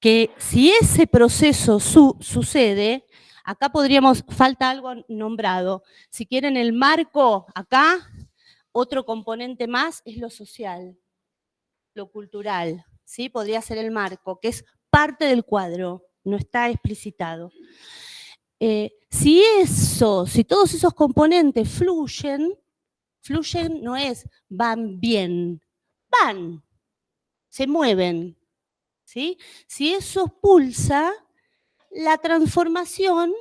que si ese proceso sucede, acá podríamos, falta algo nombrado, si quieren el marco, acá, otro componente más es lo social, lo cultural, ¿sí? Podría ser el marco, que es parte del cuadro, no está explicitado. Si todos esos componentes fluyen no es van bien, van, se mueven, ¿sí? Si eso pulsa, la transformación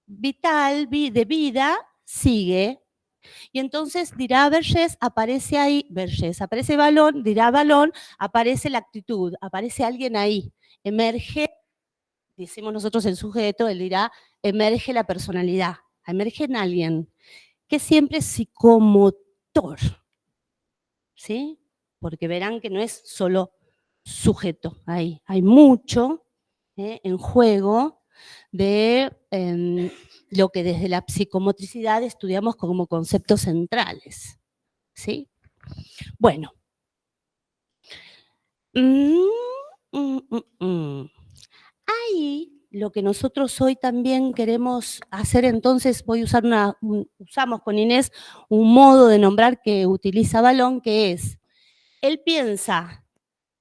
vital, de vida, sigue. Y entonces dirá Vergés, aparece ahí, Vergés, aparece Balón, dirá Balón, aparece la actitud, aparece alguien ahí, emerge, decimos nosotros el sujeto, él dirá, emerge la personalidad, emerge en alguien, que siempre es psicomotor, ¿sí? Porque verán que no es solo sujeto ahí, hay mucho en juego de lo que desde la psicomotricidad estudiamos como conceptos centrales, ¿sí? Bueno. Ahí lo que nosotros hoy también queremos hacer, entonces voy a usar usamos con Inés un modo de nombrar que utiliza Balón, que es, él piensa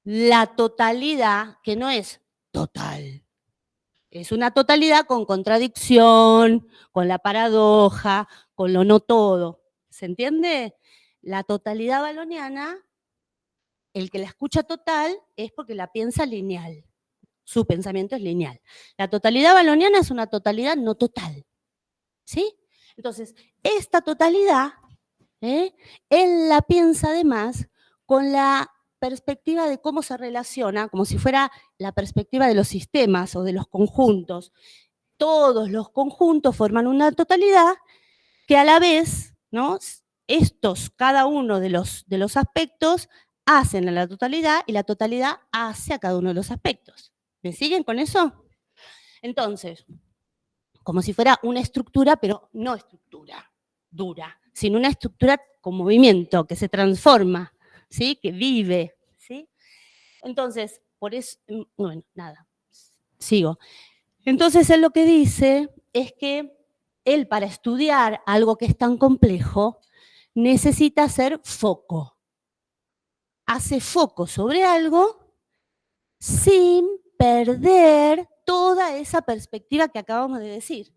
la totalidad, que no es total, es una totalidad con contradicción, con la paradoja, con lo no todo. ¿Se entiende? La totalidad baloniana, el que la escucha total es porque la piensa lineal. Su pensamiento es lineal. La totalidad baloniana es una totalidad no total. ¿Sí? Entonces, esta totalidad, él la piensa además con la perspectiva de cómo se relaciona, como si fuera la perspectiva de los sistemas o de los conjuntos. Todos los conjuntos forman una totalidad que a la vez, ¿no? Cada uno de los aspectos hacen a la totalidad y la totalidad hace a cada uno de los aspectos. ¿Me siguen con eso? Entonces, como si fuera una estructura, pero no estructura dura, sino una estructura con movimiento, que se transforma, ¿sí? Que vive, ¿sí? Entonces, por eso, bueno, nada, sigo. Entonces, él lo que dice es que él, para estudiar algo que es tan complejo, necesita hacer foco. Hace foco sobre algo sin perder toda esa perspectiva que acabamos de decir.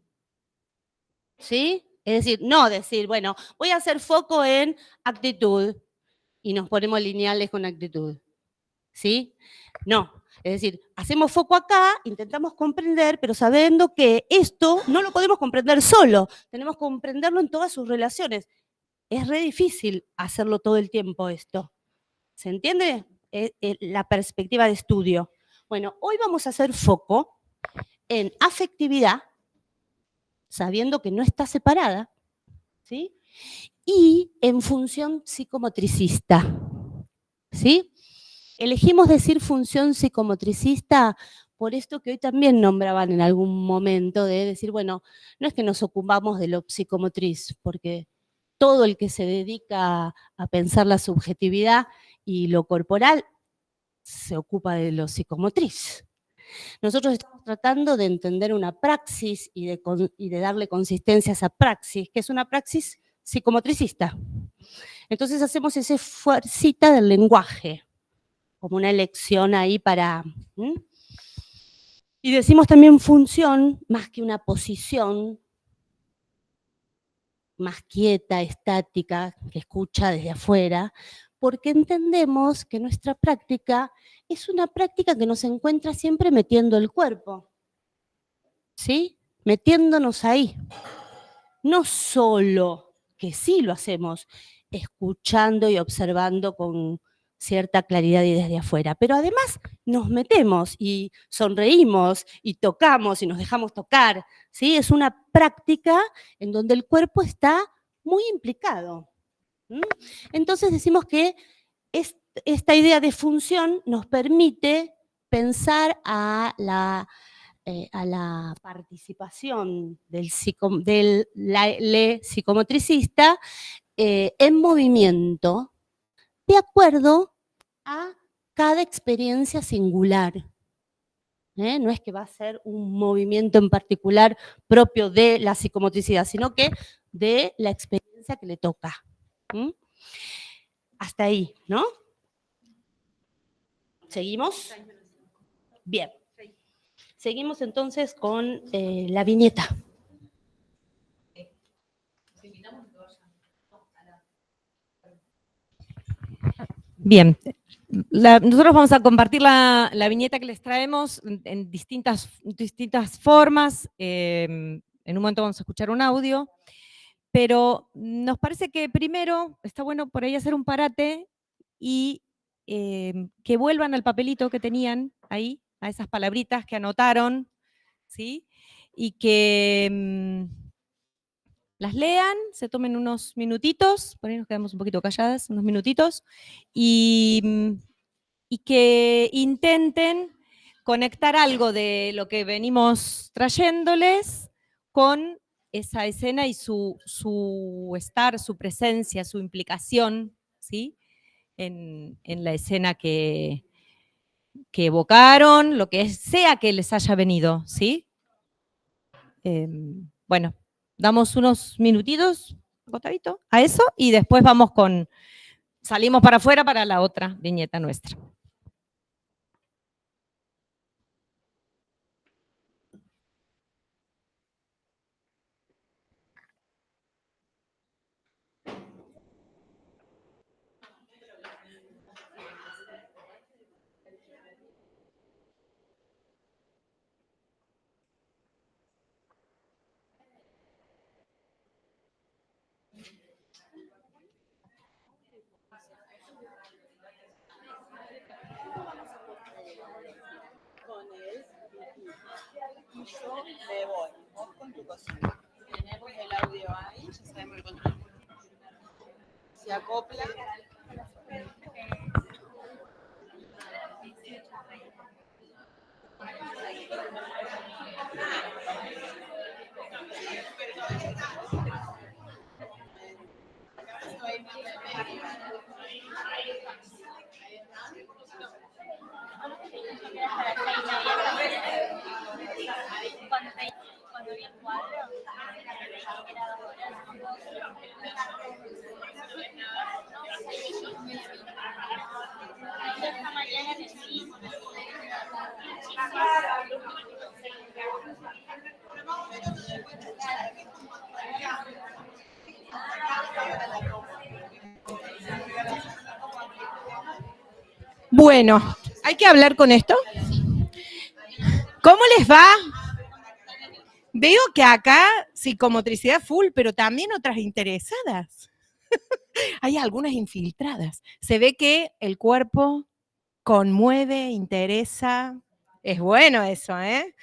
¿Sí? Es decir, no decir, bueno, voy a hacer foco en actitud y nos ponemos lineales con actitud. ¿Sí? No. Es decir, hacemos foco acá, intentamos comprender, pero sabiendo que esto no lo podemos comprender solo, tenemos que comprenderlo en todas sus relaciones. Es re difícil hacerlo todo el tiempo esto. ¿Se entiende? la perspectiva de estudio. Bueno, hoy vamos a hacer foco en afectividad, sabiendo que no está separada, ¿sí? Y en función psicomotricista, ¿sí? Elegimos decir función psicomotricista por esto que hoy también nombraban en algún momento, de decir, bueno, no es que nos ocupamos de lo psicomotriz, porque todo el que se dedica a pensar la subjetividad y lo corporal se ocupa de lo psicomotriz. Nosotros estamos tratando de entender una praxis y de darle consistencia a esa praxis, que es una praxis psicomotricista. Entonces hacemos esa fuercita del lenguaje, como una elección ahí para... Y decimos también función, más que una posición más quieta, estática, que escucha desde afuera, porque entendemos que nuestra práctica es una práctica que nos encuentra siempre metiendo el cuerpo, ¿sí? Metiéndonos ahí. No solo, que sí lo hacemos, escuchando y observando con cierta claridad y desde afuera, pero además nos metemos y sonreímos y tocamos y nos dejamos tocar, ¿sí? Es una práctica en donde el cuerpo está muy implicado. Entonces decimos que esta idea de función nos permite pensar a la participación del psicomotricista en movimiento de acuerdo a cada experiencia singular. No es que va a ser un movimiento en particular propio de la psicomotricidad, sino que de la experiencia que le toca. Hasta ahí, ¿no? ¿Seguimos? Bien. Seguimos entonces con la viñeta. Bien, nosotros vamos a compartir la viñeta que les traemos en distintas formas. En un momento vamos a escuchar un audio, pero nos parece que primero está bueno por ahí hacer un parate y que vuelvan al papelito que tenían ahí, a esas palabritas que anotaron, ¿sí? Y que las lean, se tomen unos minutitos, por ahí nos quedamos un poquito calladas, unos minutitos, y que intenten conectar algo de lo que venimos trayéndoles con esa escena y su estar, su presencia, su implicación, ¿sí? En la escena que evocaron, lo que sea que les haya venido, ¿sí? Bueno, damos unos minutitos, agotadito, a eso, y después salimos para afuera para la otra viñeta nuestra. Yo me voy, vos con tu cosita. Tenemos el audio ahí, ya sabemos el control. Se acopla. Cuando vi el cuadro, esta mañana en el cine. Bueno, ¿hay que hablar con esto? ¿Cómo les va? Veo que acá psicomotricidad full, pero también otras interesadas. Hay algunas infiltradas. Se ve que el cuerpo conmueve, interesa. Es bueno eso, ¿eh?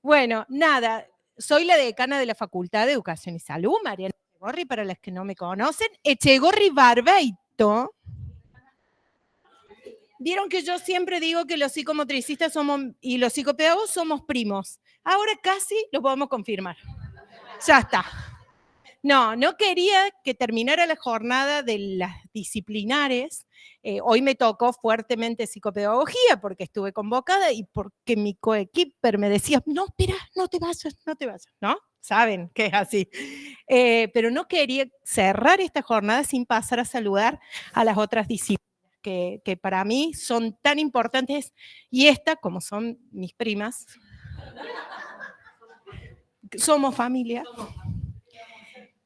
Bueno, nada, soy la decana de la Facultad de Educación y Salud, Mariana Echegorri, para las que no me conocen. Echegorri Barbeito. Vieron que yo siempre digo que los psicomotricistas y los psicopedagogos somos primos. Ahora casi lo podemos confirmar. Ya está. No quería que terminara la jornada de las disciplinares. Hoy me tocó fuertemente psicopedagogía porque estuve convocada y porque mi coequiper me decía, no, espera, no te vayas, ¿no? Saben que es así. Pero no quería cerrar esta jornada sin pasar a saludar a las otras disciplinas que para mí son tan importantes, y esta, como son mis primas, somos familia.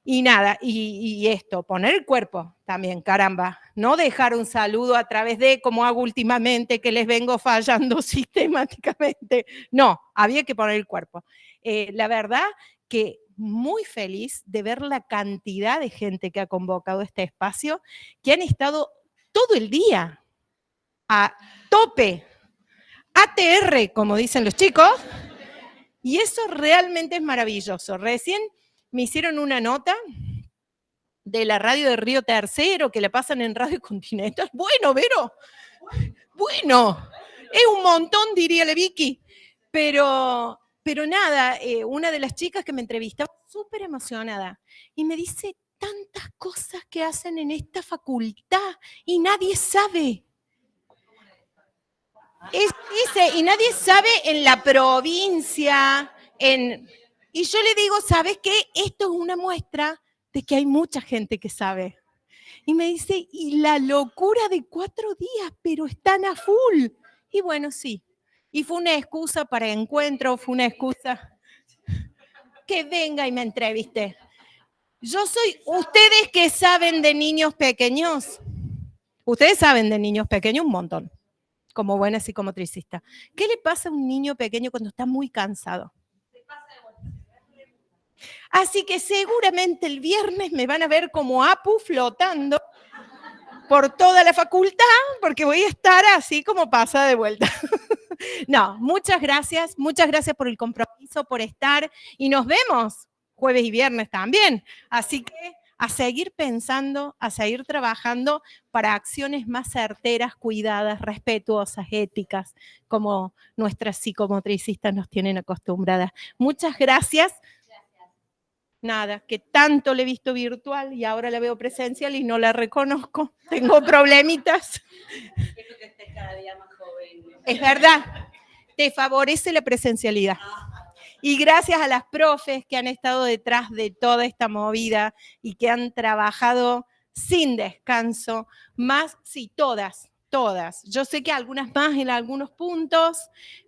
Y nada, y esto, poner el cuerpo también, caramba. No dejar un saludo a través de, como hago últimamente, que les vengo fallando sistemáticamente. No, había que poner el cuerpo. La verdad que muy feliz de ver la cantidad de gente que ha convocado este espacio, que han estado todo el día a tope, ATR, como dicen los chicos, y eso realmente es maravilloso. Recién me hicieron una nota de la radio de Río Tercero, que la pasan en Radio Continental. Bueno, Vero, bueno, es un montón, diría la Vicky, pero nada, una de las chicas que me entrevistaba, súper emocionada, y me dice tantas cosas que hacen en esta facultad y nadie sabe. Dice, y nadie sabe en la provincia, y yo le digo, ¿sabes qué? Esto es una muestra de que hay mucha gente que sabe. Y me dice, y la locura de 4 días, pero están a full. Y bueno, sí. Y fue una excusa para encuentro, fue una excusa que venga y me entreviste. Ustedes que saben de niños pequeños, ustedes saben de niños pequeños un montón, como buena psicomotricista. ¿Qué le pasa a un niño pequeño cuando está muy cansado? Así que seguramente el viernes me van a ver como Apu flotando por toda la facultad, porque voy a estar así como pasada de vuelta. No, muchas gracias por el compromiso, por estar, y nos vemos jueves y viernes también. Así que a seguir pensando, a seguir trabajando para acciones más certeras, cuidadas, respetuosas, éticas, como nuestras psicomotricistas nos tienen acostumbradas. Muchas gracias. Nada, que tanto le he visto virtual y ahora la veo presencial y no la reconozco. Tengo problemitas. Es verdad, te favorece la presencialidad. Y gracias a las profes que han estado detrás de toda esta movida y que han trabajado sin descanso, todas. Yo sé que algunas más en algunos puntos,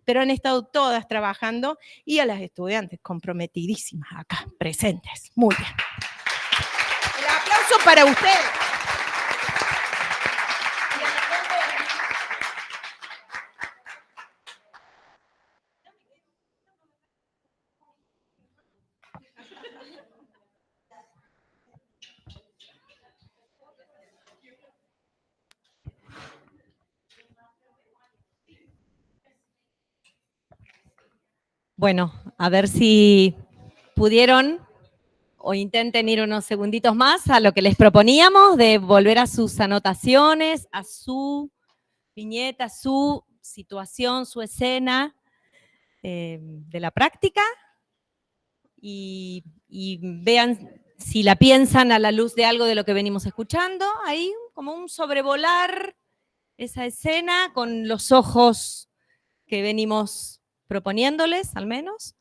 pero han estado todas trabajando, y a las estudiantes comprometidísimas acá, presentes. Muy bien. El aplauso para ustedes. Bueno, a ver si pudieron o intenten ir unos segunditos más a lo que les proponíamos, de volver a sus anotaciones, a su viñeta, su situación, su escena de la práctica, y vean si la piensan a la luz de algo de lo que venimos escuchando, ahí como un sobrevolar esa escena con los ojos que venimos proponiéndoles, al menos.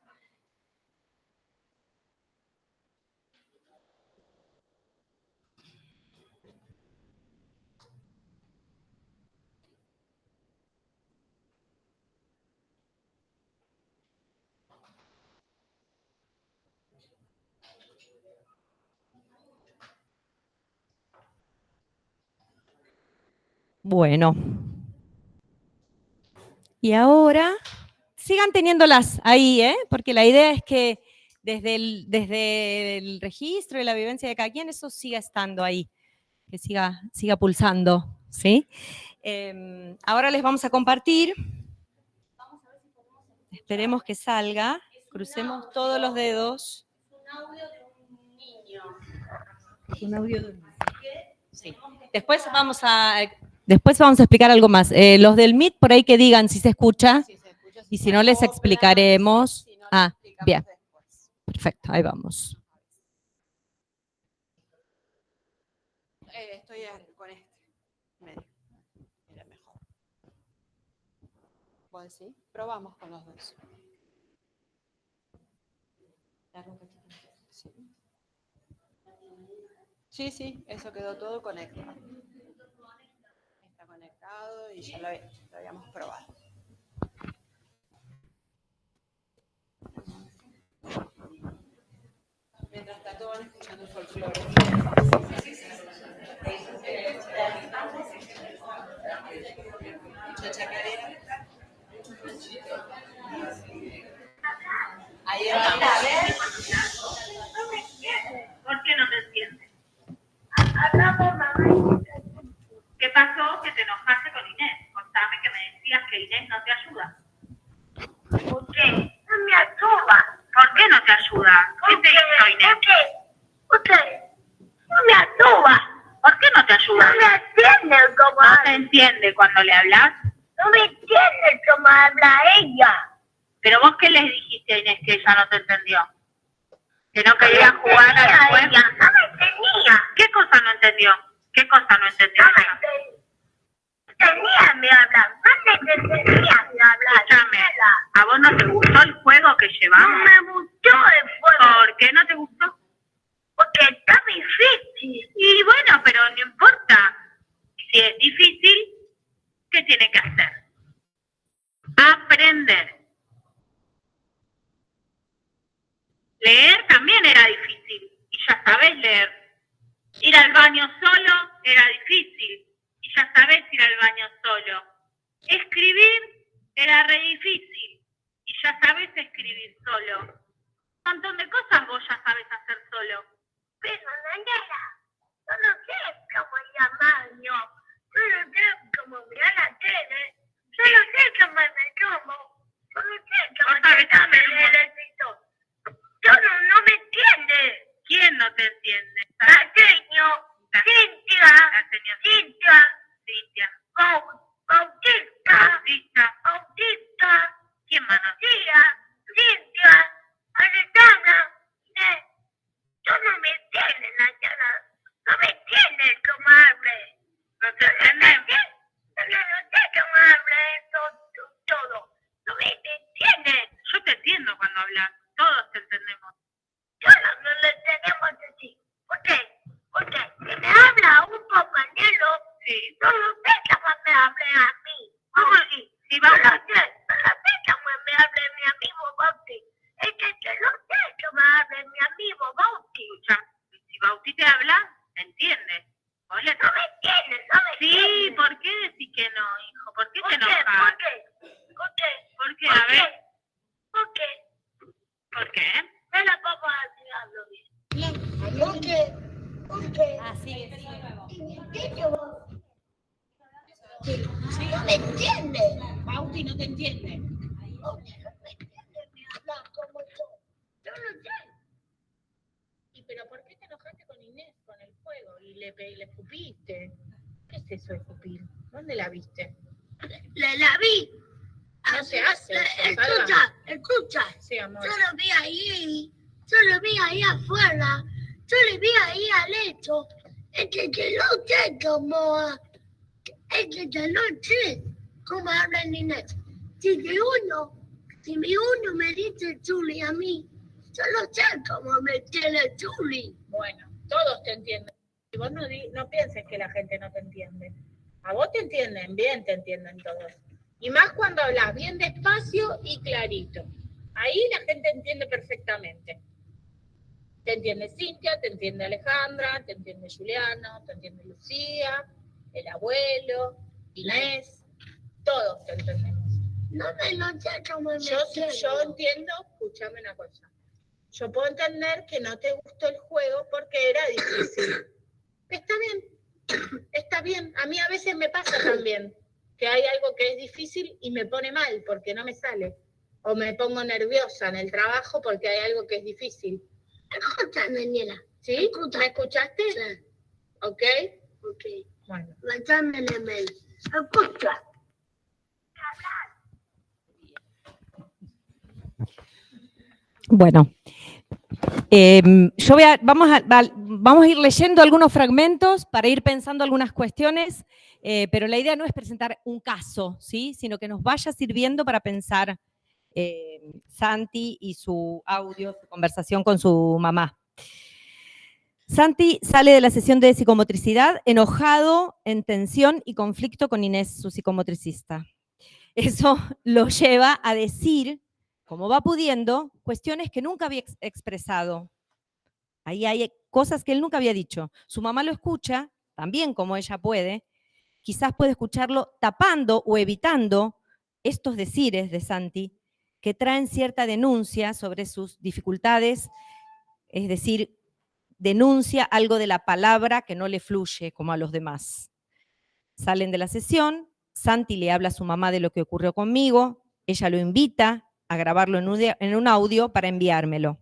Bueno. Y ahora, sigan teniéndolas ahí, porque la idea es que desde el registro y la vivencia de cada quien, eso siga estando ahí, que siga pulsando, ¿sí? Ahora les vamos a compartir. Esperemos que salga. Crucemos todos los dedos. Un audio de un niño. Sí. Después vamos a explicar algo más. Los del Meet, por ahí que digan si se escucha. Si se escucha, Y si no, les explicaremos. Si no, les Ah, explicamos bien. después. Perfecto, ahí vamos. Estoy con este. Medio. Mira, mejor. ¿Vos decís? Probamos con los dos. Sí, sí, eso quedó todo conectado. Está conectado y ya lo habíamos probado. Mientras tanto van escuchando el folclore. Mucha chacarera. Ahí está. ¿Por qué no te entiendes? ¿Qué pasó? Que te enojaste con Inés. Contame que me decías que Inés no te ayuda. ¿Por qué? No me ayuda. ¿Por qué no te ayuda? ¿Qué te hizo Inés? ¿Por qué? No me ayuda. ¿Por qué no te ayuda? No me entiende cómo habla. ¿No te entiende cuando le hablas? No me entiende cómo habla ella. ¿Pero vos qué les dijiste a Inés que ella no te entendió? ¿Que no quería jugar al juego? No me entendía. ¿Qué cosa no entendió? ¿Qué cosa no entendió? No tenía mi hablar. No entendía mi hablar. Escúchame, ¿a vos no te gustó el juego que llevamos? No me gustó el juego. ¿Por qué no te gustó? Porque está difícil. Y bueno, pero no importa. Si es difícil, ¿qué tiene que hacer? Aprender. Leer también era difícil, y ya sabés leer. Ir al baño solo era difícil, y ya sabés ir al baño solo. Escribir era re difícil, y ya sabés escribir solo. Un montón de cosas vos ya sabés hacer solo. Pero, Daniela, yo no sé cómo ir al baño, yo no sé cómo mirar la tele, yo no sé cómo me tomo, yo no sé cómo necesito. No me entiende. ¿Quién no te entiende? Nateño, Cintia, Bautista, ¿quién más? Cintia, Aretana, yo no me entiende, Nayara, no me entiende cómo hable. ¿No te entiende? No sé cómo habla eso todo, no me entiende. Yo te entiendo cuando hablas. Todos te entendemos. Yo no le entendemos así. ¿Por qué? Porque si me habla un compañero, sí, no lo sé cómo me hable a mí. ¿Cómo así? Si vamos a hacer, no lo sé cómo me hable mi amigo Bauti. Es que no sé cómo hable mi amigo Bauti. Escucha, si Bauti te habla, entiende. No me entiendes, no me entiendes. Sí, ¿por qué decís que no, hijo? ¿Por qué te enojas? ¿Por qué? ¿Por qué? A ver. ¿Por qué? ¿Por qué? No la vamos a hablarlo bien. ¿Por qué? Ah, sigue. No me entiende. Bauti no te entiende. Bauti no me entiende, me habla como yo no sé. ¿Y pero por qué te enojaste con Inés, con el juego? Y le escupiste. ¿Qué es eso de escupir? ¿Dónde la viste? La vi. No se hace. Escucha. Sí, amor. Yo lo vi ahí afuera. Yo le vi ahí al lecho. Es que no sé cómo. Es que no sé cómo habla Inés. Si mi uno me dice Juli a mí, yo no sé cómo me tiene Juli. Bueno, todos te entienden. Y vos no pienses que la gente no te entiende. A vos te entienden, bien te entienden todos. Y más cuando hablas bien despacio y clarito. Ahí la gente entiende perfectamente. Te entiende Cintia, te entiende Alejandra, te entiende Juliano, te entiende Lucía, el abuelo, Inés, todos te entendemos. No sé cómo me yo entiendo, escúchame una cosa. Yo puedo entender que no te gustó el juego porque era difícil. Está bien, Está bien, a mí a veces me pasa también, que hay algo que es difícil y me pone mal porque no me sale. O me pongo nerviosa en el trabajo porque hay algo que es difícil. Escúchame, nena. ¿Sí? Escucha. ¿Me escuchaste? Sí. ¿Ok? Ok. Bueno. Lanzame el email. Escucha. Bueno, vamos a ir leyendo algunos fragmentos para ir pensando algunas cuestiones, pero la idea no es presentar un caso, ¿sí? Sino que nos vaya sirviendo para pensar Santi y su audio, su conversación con su mamá. Santi sale de la sesión de psicomotricidad enojado, en tensión y conflicto con Inés, su psicomotricista. Eso lo lleva a decir, como va pudiendo, cuestiones que nunca había expresado. Ahí hay cosas que él nunca había dicho. Su mamá lo escucha, también como ella puede, quizás puede escucharlo tapando o evitando estos decires de Santi que traen cierta denuncia sobre sus dificultades, es decir, denuncia algo de la palabra que no le fluye como a los demás. Salen de la sesión, Santi le habla a su mamá de lo que ocurrió conmigo, ella lo invita a grabarlo en un audio para enviármelo.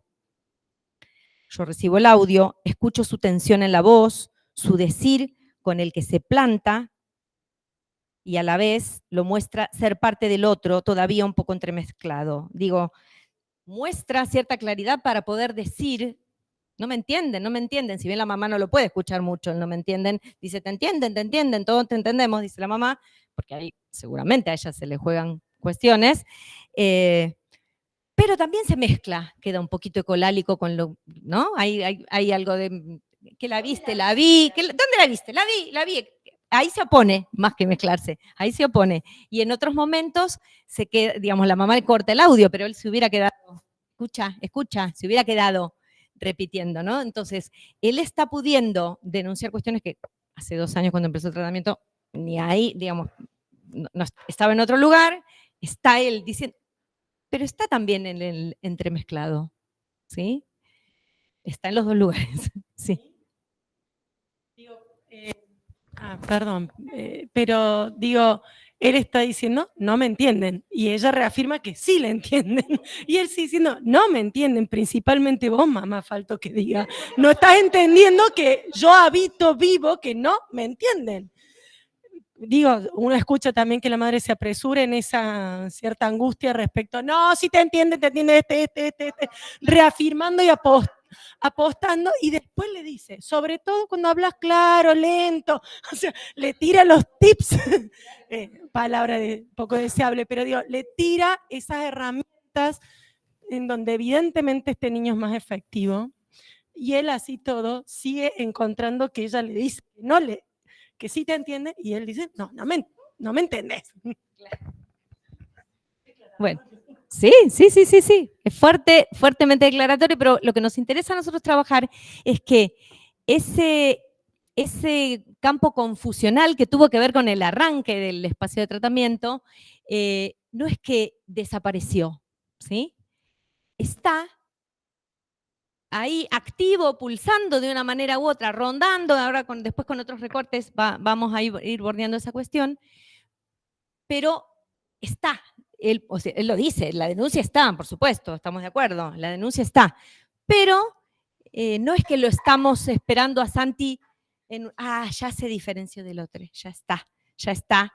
Yo recibo el audio, escucho su tensión en la voz, su decir con el que se planta y a la vez lo muestra ser parte del otro, todavía un poco entremezclado. Digo, muestra cierta claridad para poder decir, no me entienden, si bien la mamá no lo puede escuchar mucho, no me entienden, dice, te entienden, todos te entendemos, dice la mamá, porque ahí seguramente a ella se le juegan cuestiones, pero también se mezcla, queda un poquito ecolálico con lo, ¿no? Hay algo de, que la viste, la vi, ¿dónde la viste? La vi. Ahí se opone, más que mezclarse, ahí se opone. Y en otros momentos se queda, digamos, la mamá le corta el audio, pero él se hubiera quedado, escucha, se hubiera quedado repitiendo, ¿no? Entonces, él está pudiendo denunciar cuestiones que hace 2 años cuando empezó el tratamiento, ni ahí, digamos, no estaba en otro lugar, está él diciendo, pero está también en el entremezclado, ¿sí? Está en los dos lugares, sí. Perdón, pero digo, él está diciendo, no me entienden, y ella reafirma que sí le entienden, y él sigue diciendo, no me entienden, principalmente vos, mamá, faltó que diga, no estás entendiendo que yo habito vivo, que no me entienden. Digo, uno escucha también que la madre se apresura en esa cierta angustia respecto, no, sí te entiende reafirmando y apostando, y después le dice, sobre todo cuando hablas claro, lento, o sea, le tira los tips, palabra poco deseable, pero digo, le tira esas herramientas en donde evidentemente este niño es más efectivo, y él así todo sigue encontrando que ella le dice que sí te entiende, y él dice, no me entendés. Bueno, sí. Es fuertemente declaratorio, pero lo que nos interesa a nosotros trabajar es que ese campo confusional que tuvo que ver con el arranque del espacio de tratamiento, no es que desapareció, ¿sí? Está ahí activo, pulsando de una manera u otra, rondando, ahora después con otros recortes vamos a ir bordeando esa cuestión, pero está. Él lo dice, la denuncia está, por supuesto, estamos de acuerdo, la denuncia está, pero no es que lo estamos esperando a Santi ya se diferenció del otro, ya está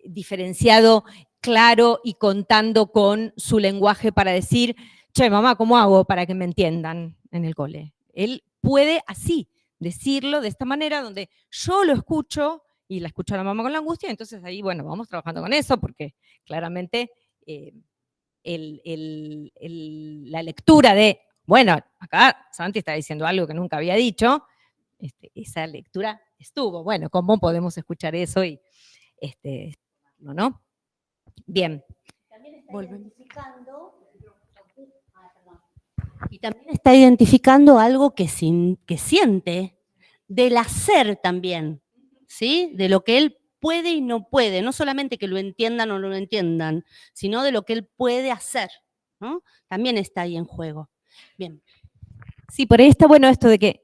diferenciado, claro y contando con su lenguaje para decir, che, mamá, ¿cómo hago para que me entiendan en el cole? Él puede así decirlo de esta manera, donde yo lo escucho y la escucho a la mamá con la angustia, entonces ahí, bueno, vamos trabajando con eso, porque claramente la lectura de, bueno, acá Santi está diciendo algo que nunca había dicho, esa lectura estuvo, bueno, ¿cómo podemos escuchar eso? Y, ¿no? Bien. Y también está identificando algo que siente, del hacer también, ¿sí? De lo que él puede y no puede, no solamente que lo entiendan o no lo entiendan, sino de lo que él puede hacer, ¿no? También está ahí en juego. Bien. Sí, por ahí está bueno esto de que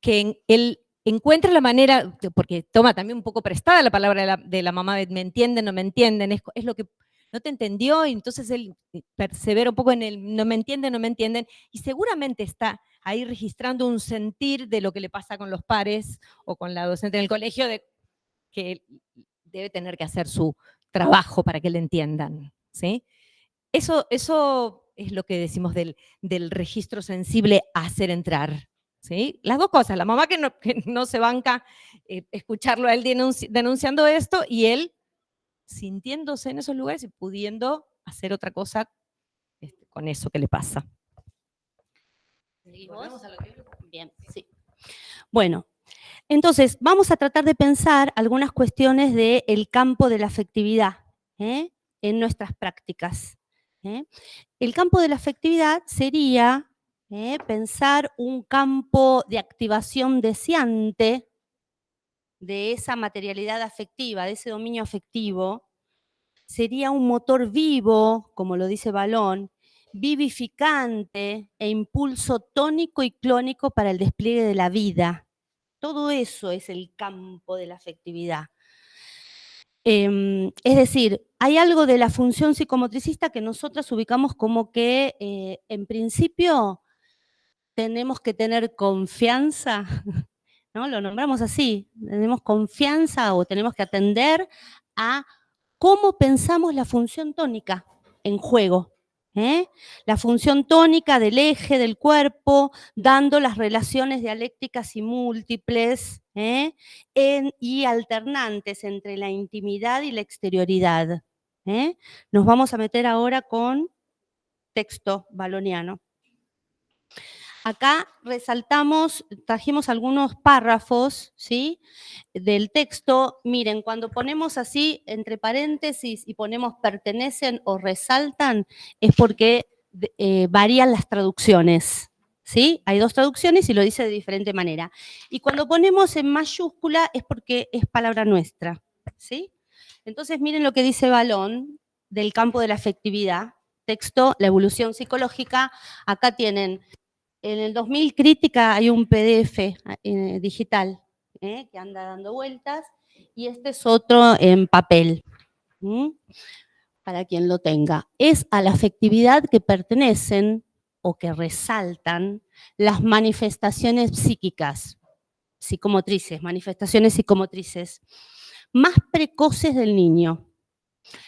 él encuentra la manera, porque toma también un poco prestada la palabra de la mamá de me entienden, no me entienden, es lo que no te entendió, y entonces él persevera un poco en el no me entienden, y seguramente está ahí registrando un sentir de lo que le pasa con los pares o con la docente en el colegio, de que debe tener que hacer su trabajo para que le entiendan, ¿sí? Eso es lo que decimos del registro sensible a hacer entrar, ¿sí? Las dos cosas, la mamá que no se banca escucharlo a él denunciando esto, y él sintiéndose en esos lugares y pudiendo hacer otra cosa con eso que le pasa. ¿Seguimos? Bien, sí. Bueno, entonces vamos a tratar de pensar algunas cuestiones del campo de la afectividad en nuestras prácticas. El campo de la afectividad sería pensar un campo de activación deseante de esa materialidad afectiva, de ese dominio afectivo. Sería un motor vivo, como lo dice Vallon, vivificante e impulso tónico y clónico para el despliegue de la vida. Todo eso es el campo de la afectividad. Es decir, hay algo de la función psicomotricista que nosotras ubicamos como que, en principio, tenemos que tener confianza, ¿no? Lo nombramos así, tenemos confianza o tenemos que atender a cómo pensamos la función tónica en juego. La función tónica del eje del cuerpo, dando las relaciones dialécticas y múltiples y alternantes entre la intimidad y la exterioridad. Nos vamos a meter ahora con texto valoniano. Acá trajimos algunos párrafos, ¿sí?, del texto. Miren, cuando ponemos así entre paréntesis y ponemos pertenecen o resaltan, es porque varían las traducciones, ¿sí? Hay dos traducciones y lo dice de diferente manera. Y cuando ponemos en mayúscula es porque es palabra nuestra, ¿sí? Entonces miren lo que dice Vallon del campo de la afectividad. Texto, la evolución psicológica. Acá tienen... En el 2000 Crítica hay un PDF digital que anda dando vueltas, y este es otro en papel, para quien lo tenga. Es a la afectividad que pertenecen o que resaltan las manifestaciones psíquicas, psicomotrices, manifestaciones psicomotrices más precoces del niño.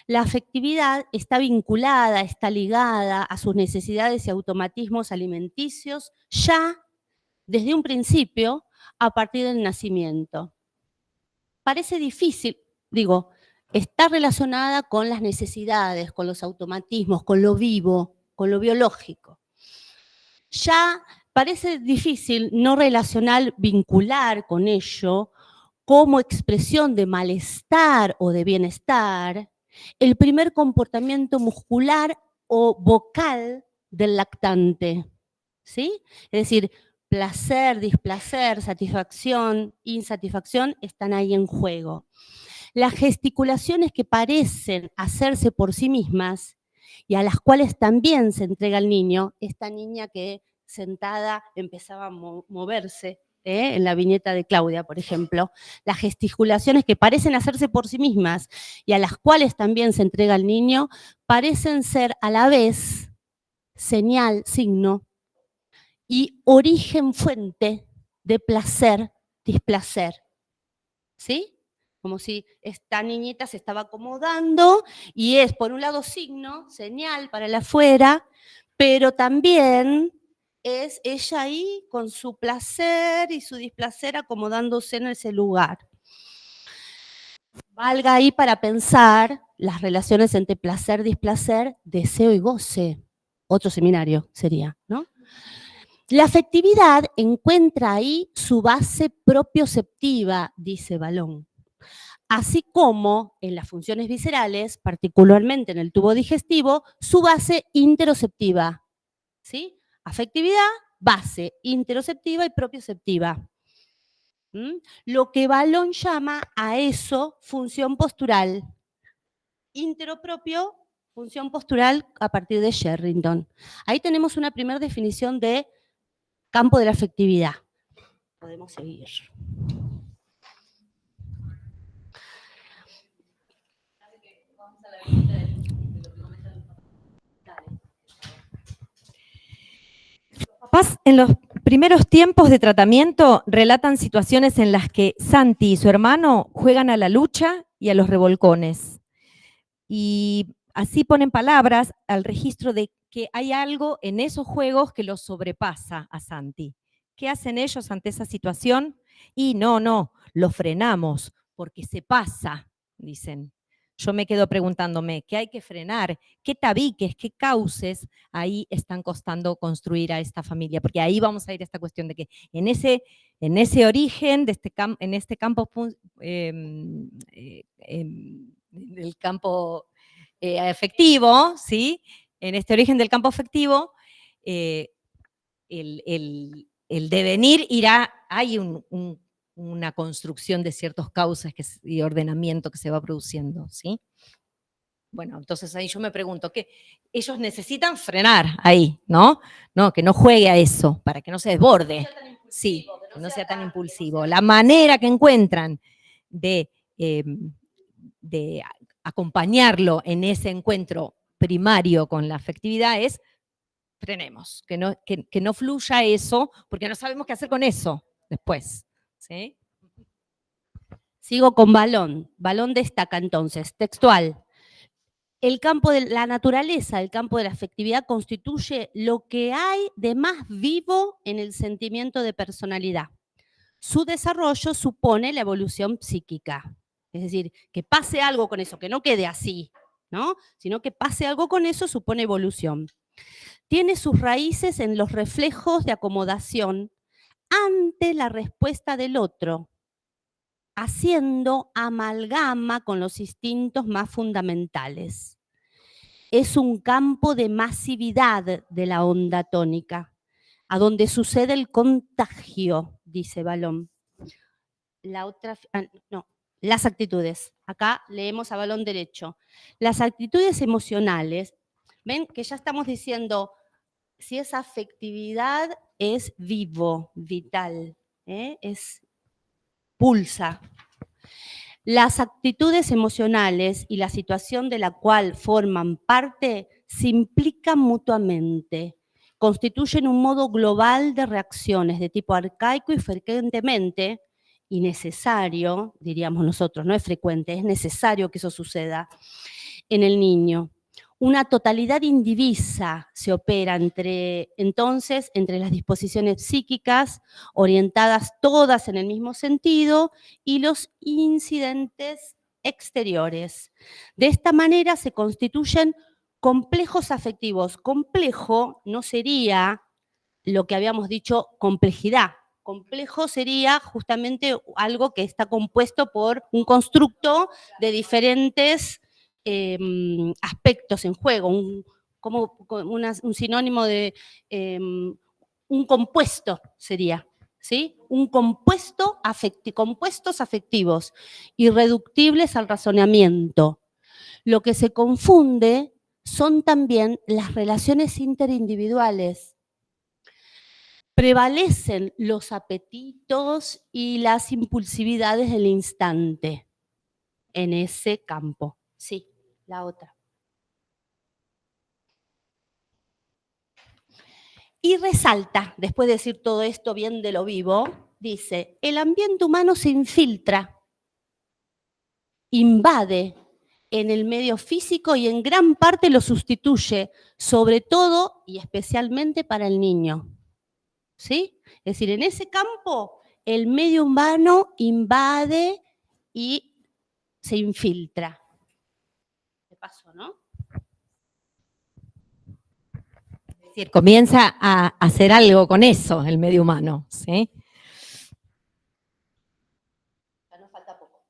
La afectividad está vinculada, está ligada a sus necesidades y automatismos alimenticios ya desde un principio, a partir del nacimiento. Parece difícil, está relacionada con las necesidades, con los automatismos, con lo vivo, con lo biológico. Ya parece difícil no relacionar, vincular con ello como expresión de malestar o de bienestar el primer comportamiento muscular o vocal del lactante, ¿sí? Es decir, placer, displacer, satisfacción, insatisfacción están ahí en juego. Las gesticulaciones que parecen hacerse por sí mismas y a las cuales también se entrega el niño, esta niña que sentada empezaba a moverse, en la viñeta de Claudia, por ejemplo, las gesticulaciones que parecen hacerse por sí mismas y a las cuales también se entrega el niño, parecen ser a la vez señal, signo y origen, fuente de placer, displacer. ¿Sí? Como si esta niñita se estaba acomodando y es, por un lado, signo, señal para el afuera, pero también es ella ahí con su placer y su displacer acomodándose en ese lugar. Valga ahí para pensar las relaciones entre placer, displacer, deseo y goce. Otro seminario sería, ¿no? La afectividad encuentra ahí su base propioceptiva, dice Vallon, así como en las funciones viscerales, particularmente en el tubo digestivo, su base interoceptiva, ¿sí? Afectividad, base interoceptiva y propioceptiva. Lo que Vallon llama a eso función postural. Interopropio, función postural a partir de Sherrington. Ahí tenemos una primera definición de campo de la afectividad. Podemos seguir. Papás en los primeros tiempos de tratamiento relatan situaciones en las que Santi y su hermano juegan a la lucha y a los revolcones. Y así ponen palabras al registro de que hay algo en esos juegos que los sobrepasa a Santi. ¿Qué hacen ellos ante esa situación? Y no, lo frenamos porque se pasa, dicen. Yo me quedo preguntándome, ¿qué hay que frenar? ¿Qué tabiques, qué cauces ahí están costando construir a esta familia? Porque ahí vamos a ir a esta cuestión de que en ese origen, en este campo, del campo afectivo, ¿sí? En este origen del campo afectivo, el devenir irá, hay una construcción de ciertos causas y ordenamiento que se va produciendo, ¿sí? Bueno, entonces ahí yo me pregunto, ¿qué? Ellos necesitan frenar ahí, ¿no? No, que no juegue a eso, para que no se desborde. Sí, que no sea tan impulsivo. La manera que encuentran de acompañarlo en ese encuentro primario con la afectividad es frenemos, que no fluya eso, porque no sabemos qué hacer con eso después, ¿sí? Sigo con Balón. Balón destaca entonces, textual. El campo de la naturaleza, el campo de la afectividad constituye lo que hay de más vivo en el sentimiento de personalidad. Su desarrollo supone la evolución psíquica. Es decir, que pase algo con eso, que no quede así, ¿no? Sino que pase algo con eso supone evolución. Tiene sus raíces en los reflejos de acomodación ante la respuesta del otro, haciendo amalgama con los instintos más fundamentales. Es un campo de masividad de la onda tónica, a donde sucede el contagio, dice Balón. La otra, no, las actitudes. Acá leemos a Balón derecho. Las actitudes emocionales, ven que ya estamos diciendo, si esa afectividad es vivo, vital, es pulsa. Las actitudes emocionales y la situación de la cual forman parte se implican mutuamente, constituyen un modo global de reacciones de tipo arcaico y frecuentemente, y necesario, diríamos nosotros, no es frecuente, es necesario que eso suceda en el niño. Una totalidad indivisa se opera entonces entre las disposiciones psíquicas, orientadas todas en el mismo sentido, y los incidentes exteriores. De esta manera se constituyen complejos afectivos. Complejo no sería lo que habíamos dicho complejidad. Complejo sería justamente algo que está compuesto por un constructo de diferentes aspectos en juego, un sinónimo de un compuesto sería, ¿sí? Un compuestos afectivos, irreductibles al razonamiento. Lo que se confunde son también las relaciones interindividuales. Prevalecen los apetitos y las impulsividades del instante en ese campo. Sí, la otra. Y resalta, después de decir todo esto bien de lo vivo, dice, el ambiente humano se infiltra, invade en el medio físico y en gran parte lo sustituye, sobre todo y especialmente para el niño. ¿Sí? Es decir, en ese campo el medio humano invade y se infiltra. ¿Qué pasó, no? Es decir, comienza a hacer algo con eso el medio humano, ¿sí? Ya nos falta poco.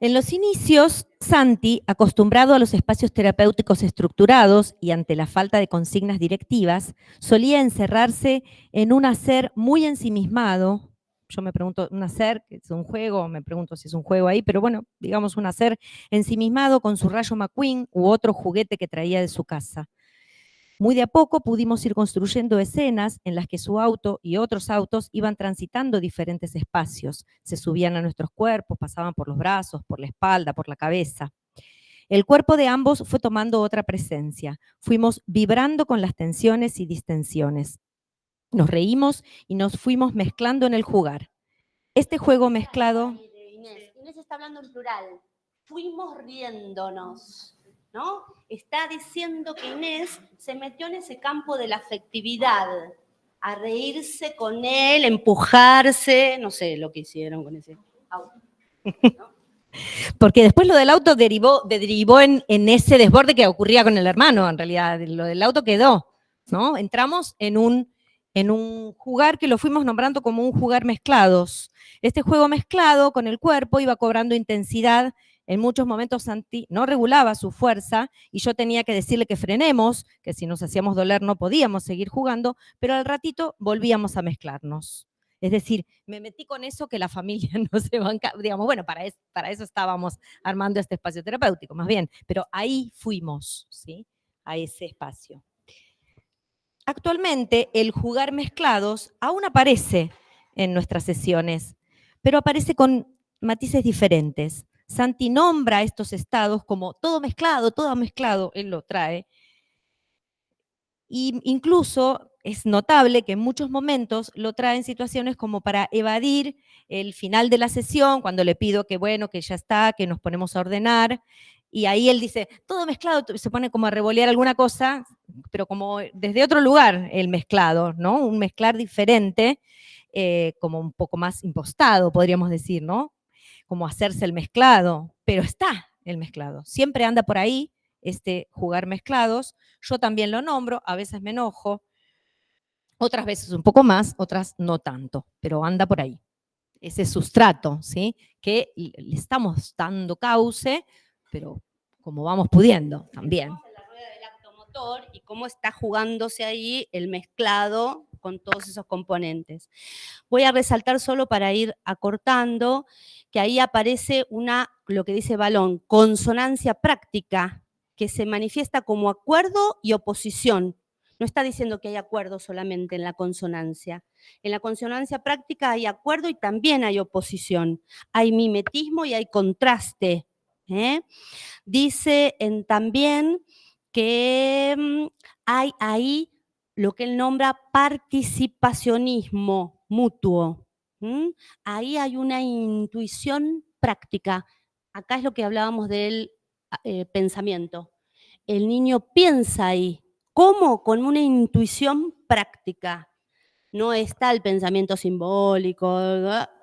En los inicios, Santi, acostumbrado a los espacios terapéuticos estructurados y ante la falta de consignas directivas, solía encerrarse en un hacer muy ensimismado. Yo me pregunto, un hacer, que es un juego, me pregunto si es un juego ahí, pero bueno, digamos un hacer ensimismado con su rayo McQueen u otro juguete que traía de su casa. Muy de a poco pudimos ir construyendo escenas en las que su auto y otros autos iban transitando diferentes espacios. Se subían a nuestros cuerpos, pasaban por los brazos, por la espalda, por la cabeza. El cuerpo de ambos fue tomando otra presencia. Fuimos vibrando con las tensiones y distensiones. Nos reímos y nos fuimos mezclando en el jugar. Este juego mezclado... Inés está hablando en plural. Fuimos riéndonos, ¿no? Está diciendo que Inés se metió en ese campo de la afectividad, a reírse con él, empujarse, no sé lo que hicieron con ese auto. ¿no? Porque después lo del auto derivó en ese desborde que ocurría con el hermano, en realidad. Lo del auto quedó, ¿no? Entramos en un jugar que lo fuimos nombrando como un jugar mezclados. Este juego mezclado con el cuerpo iba cobrando intensidad. En muchos momentos Santi no regulaba su fuerza y yo tenía que decirle que frenemos, que si nos hacíamos doler no podíamos seguir jugando, pero al ratito volvíamos a mezclarnos. Es decir, me metí con eso que la familia no se banca, digamos, bueno, para eso estábamos armando este espacio terapéutico, más bien, pero ahí fuimos, ¿sí? A ese espacio. Actualmente, el jugar mezclados aún aparece en nuestras sesiones, pero aparece con matices diferentes. Santi nombra estos estados como todo mezclado, él lo trae, y incluso es notable que en muchos momentos lo trae en situaciones como para evadir el final de la sesión, cuando le pido que bueno, que ya está, que nos ponemos a ordenar, y ahí él dice, todo mezclado, se pone como a revolear alguna cosa, pero como desde otro lugar el mezclado, ¿no? Un mezclar diferente, como un poco más impostado, podríamos decir, ¿no? Como hacerse el mezclado, pero está el mezclado, siempre anda por ahí, jugar mezclados. Yo también lo nombro, a veces me enojo, otras veces un poco más, otras no tanto, pero anda por ahí. Ese sustrato, ¿sí? Que le estamos dando cauce, pero como vamos pudiendo también. En la rueda del acto motor y cómo está jugándose ahí el mezclado con todos esos componentes. Voy a resaltar solo para ir acortando que ahí aparece lo que dice Balón, consonancia práctica, que se manifiesta como acuerdo y oposición. No está diciendo que hay acuerdo solamente en la consonancia. En la consonancia práctica hay acuerdo y también hay oposición. Hay mimetismo y hay contraste. Dice también que hay ahí lo que él nombra participacionismo mutuo. Ahí hay una intuición práctica. Acá es lo que hablábamos del pensamiento. El niño piensa ahí. ¿Cómo? Con una intuición práctica. No está el pensamiento simbólico,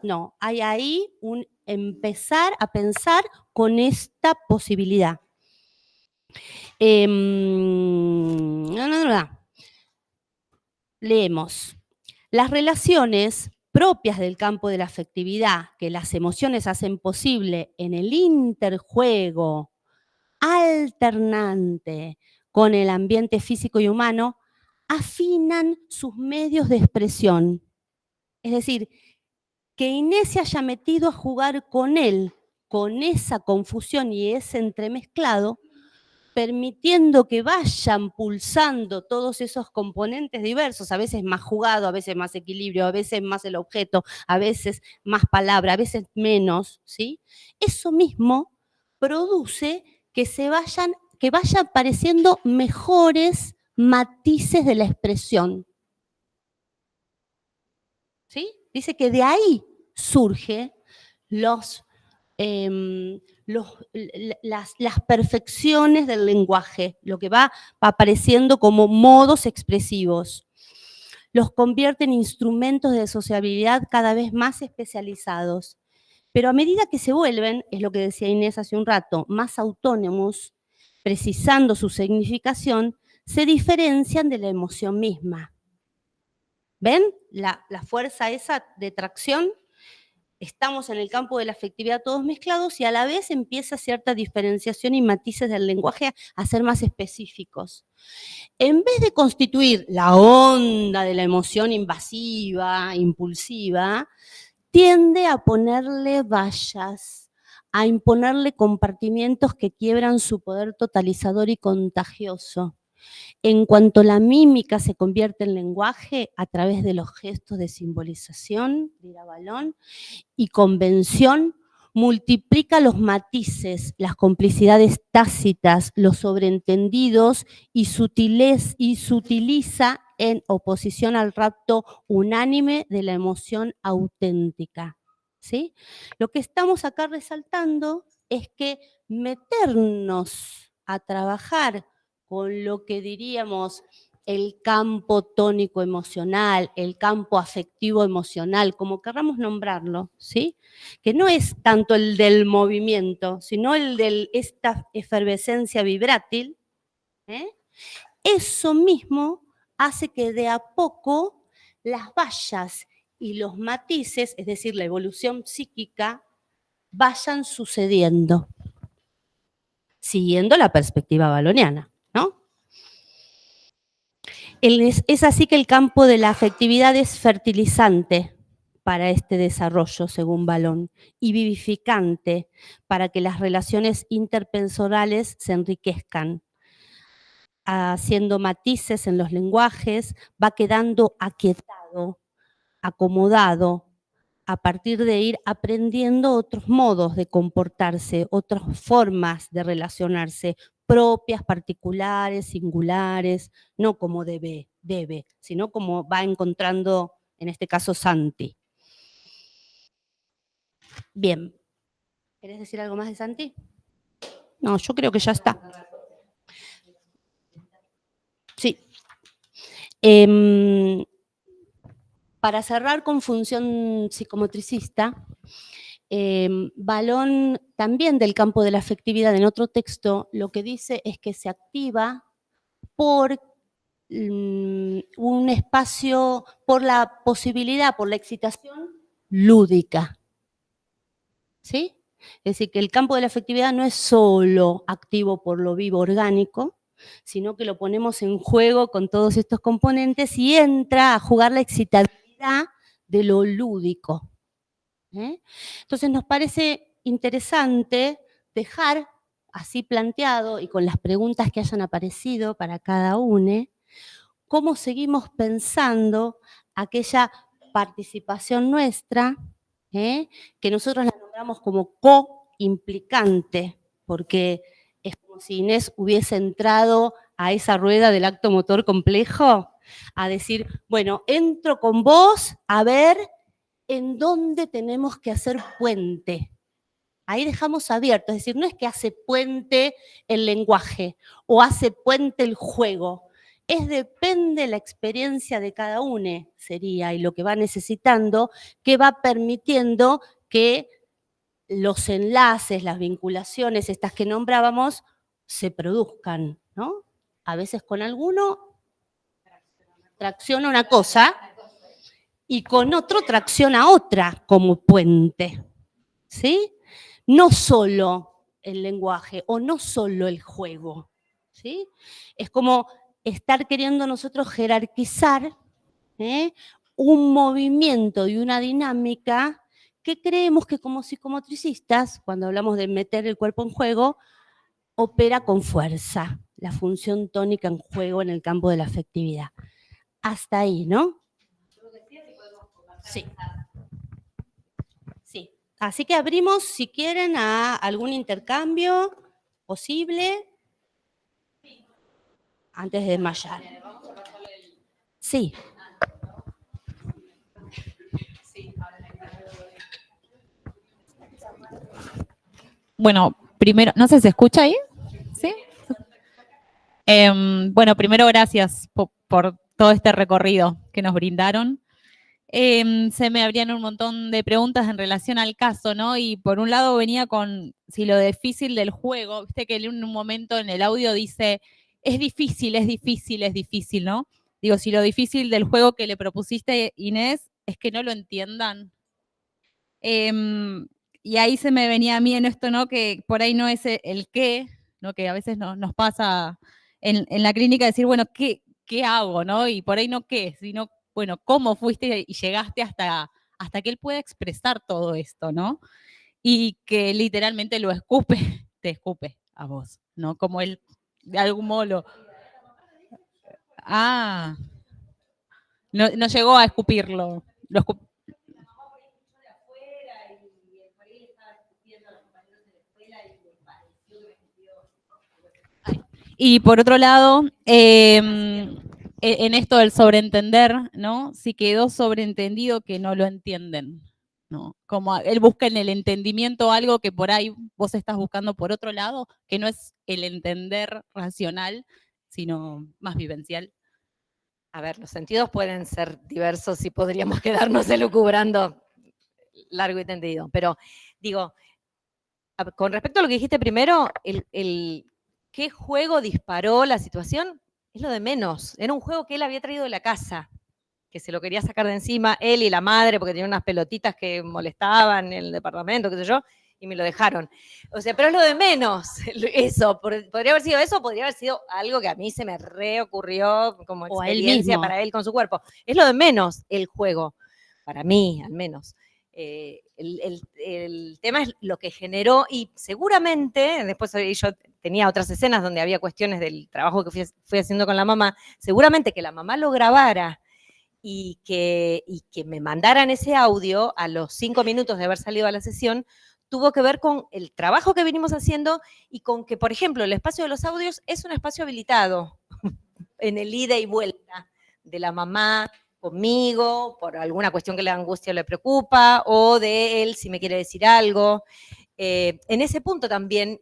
no. Hay ahí un empezar a pensar con esta posibilidad. Leemos. Las relaciones propias del campo de la afectividad que las emociones hacen posible en el interjuego alternante con el ambiente físico y humano, afinan sus medios de expresión. Es decir, que Inés se haya metido a jugar con él, con esa confusión y ese entremezclado, permitiendo que vayan pulsando todos esos componentes diversos, a veces más jugado, a veces más equilibrio, a veces más el objeto, a veces más palabra, a veces menos, ¿sí? Eso mismo produce que vayan apareciendo mejores matices de la expresión. ¿Sí? Dice que de ahí surge las perfecciones del lenguaje, lo que va apareciendo como modos expresivos. Los convierte en instrumentos de sociabilidad cada vez más especializados. Pero a medida que se vuelven, es lo que decía Inés hace un rato, más autónomos, precisando su significación, se diferencian de la emoción misma. ¿Ven? La fuerza esa de tracción. Estamos en el campo de la afectividad todos mezclados y a la vez empieza cierta diferenciación y matices del lenguaje a ser más específicos. En vez de constituir la onda de la emoción invasiva, impulsiva, tiende a ponerle vallas, a imponerle compartimientos que quiebran su poder totalizador y contagioso. En cuanto la mímica se convierte en lenguaje a través de los gestos de simbolización, dirá Balón, y convención, multiplica los matices, las complicidades tácitas, los sobreentendidos y se utiliza en oposición al rapto unánime de la emoción auténtica. ¿Sí? Lo que estamos acá resaltando es que meternos a trabajar con lo que diríamos el campo tónico emocional, el campo afectivo emocional, como querramos nombrarlo, ¿sí? Que no es tanto el del movimiento, sino el de esta efervescencia vibrátil, ¿eh? Eso mismo hace que de a poco las vallas y los matices, es decir, la evolución psíquica, vayan sucediendo, siguiendo la perspectiva baloniana, ¿no? Es así que el campo de la afectividad es fertilizante para este desarrollo, según Balón, y vivificante para que las relaciones interpersonales se enriquezcan. Haciendo matices en los lenguajes, va quedando aquietado, acomodado, a partir de ir aprendiendo otros modos de comportarse, otras formas de relacionarse, propias, particulares, singulares, no como debe, sino como va encontrando, en este caso, Santi. Bien. ¿Querés decir algo más de Santi? No, yo creo que ya está. Sí. Para cerrar con función psicomotricista, Balón, también del campo de la afectividad, en otro texto, lo que dice es que se activa por un espacio, por la posibilidad, por la excitación lúdica. ¿Sí? Es decir, que el campo de la afectividad no es solo activo por lo vivo orgánico, sino que lo ponemos en juego con todos estos componentes y entra a jugar la excitabilidad de lo lúdico. Entonces nos parece interesante dejar así planteado y con las preguntas que hayan aparecido para cada uno, cómo seguimos pensando aquella participación nuestra, que nosotros la nombramos como co-implicante, porque es como si Inés hubiese entrado a esa rueda del acto motor complejo, a decir, bueno, entro con vos a ver en dónde tenemos que hacer puente. Ahí dejamos abierto, es decir, no es que hace puente el lenguaje o hace puente el juego, depende la experiencia de cada uno, sería, y lo que va necesitando, que va permitiendo que los enlaces, las vinculaciones, estas que nombrábamos, se produzcan, ¿no? A veces con alguno tracciona una cosa y con otro tracciona otra como puente, ¿sí? No solo el lenguaje o no solo el juego, ¿sí? Es como estar queriendo nosotros jerarquizar un movimiento y una dinámica que creemos que como psicomotricistas, cuando hablamos de meter el cuerpo en juego, opera con fuerza, la función tónica en juego en el campo de la afectividad. Hasta ahí, ¿no? Sí. Sí. Así que abrimos, si quieren, a algún intercambio posible antes de desmayar. Sí. Bueno, primero, no sé, ¿se escucha ahí? ¿Sí? Bueno, primero gracias por todo este recorrido que nos brindaron. Se me abrían un montón de preguntas en relación al caso, ¿no? Y por un lado venía con si lo difícil del juego, viste que en un momento en el audio dice, es difícil, es difícil, es difícil, ¿no? Digo, si lo difícil del juego que le propusiste, Inés, es que no lo entiendan. Y ahí se me venía a mí en esto, ¿no? Que por ahí no es el qué, ¿no? Que a veces nos pasa en la clínica decir, bueno, ¿qué hago, no? Y por ahí no qué, sino, bueno, ¿cómo fuiste y llegaste hasta que él pueda expresar todo esto, ¿no? Y que literalmente lo escupe, te escupe a vos, ¿no? Como él, de algún modo, Ah, no, no llegó a escupirlo. Y por otro lado, en esto del sobreentender, ¿no? Si quedó sobreentendido que no lo entienden, ¿no? Como él busca en el entendimiento algo que por ahí vos estás buscando por otro lado, que no es el entender racional, sino más vivencial. A ver, los sentidos pueden ser diversos y podríamos quedarnos elucubrando largo y tendido, pero digo, con respecto a lo que dijiste primero, ¿qué juego disparó la situación? Es lo de menos. Era un juego que él había traído de la casa, que se lo quería sacar de encima, él y la madre, porque tenía unas pelotitas que molestaban en el departamento, qué sé yo, y me lo dejaron. O sea, pero es lo de menos. Eso, podría haber sido eso, podría haber sido algo que a mí se me reocurrió como O a él experiencia mismo. para él con su cuerpo. Es lo de menos el juego, para mí al menos. El tema es lo que generó y seguramente, después yo tenía otras escenas donde había cuestiones del trabajo que fui haciendo con la mamá, seguramente que la mamá lo grabara y que me mandaran ese audio a los 5 minutos de haber salido a la sesión, tuvo que ver con el trabajo que venimos haciendo y con que, por ejemplo, el espacio de los audios es un espacio habilitado en el ida y vuelta de la mamá conmigo, por alguna cuestión que le angustia o le preocupa, o de él si me quiere decir algo. En ese punto también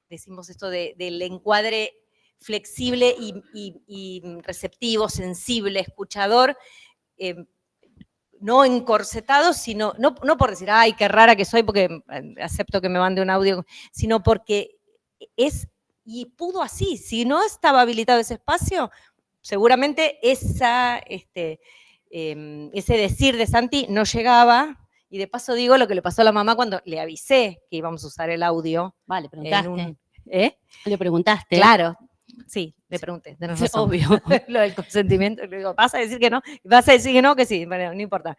decimos esto del encuadre flexible y receptivo, sensible, escuchador, no encorsetado, sino, no por decir, ay, qué rara que soy porque acepto que me mande un audio, sino porque es, y pudo así, si no estaba habilitado ese espacio, seguramente ese decir de Santi no llegaba, y de paso digo lo que le pasó a la mamá cuando le avisé que íbamos a usar el audio. Vale, preguntaste. ¿Eh? Le preguntaste. Claro, sí, le pregunté, tenés Sí, razón. obvio. Lo del consentimiento, le digo, ¿vas a decir que no? ¿Vas a decir que no? Que sí, bueno, no importa.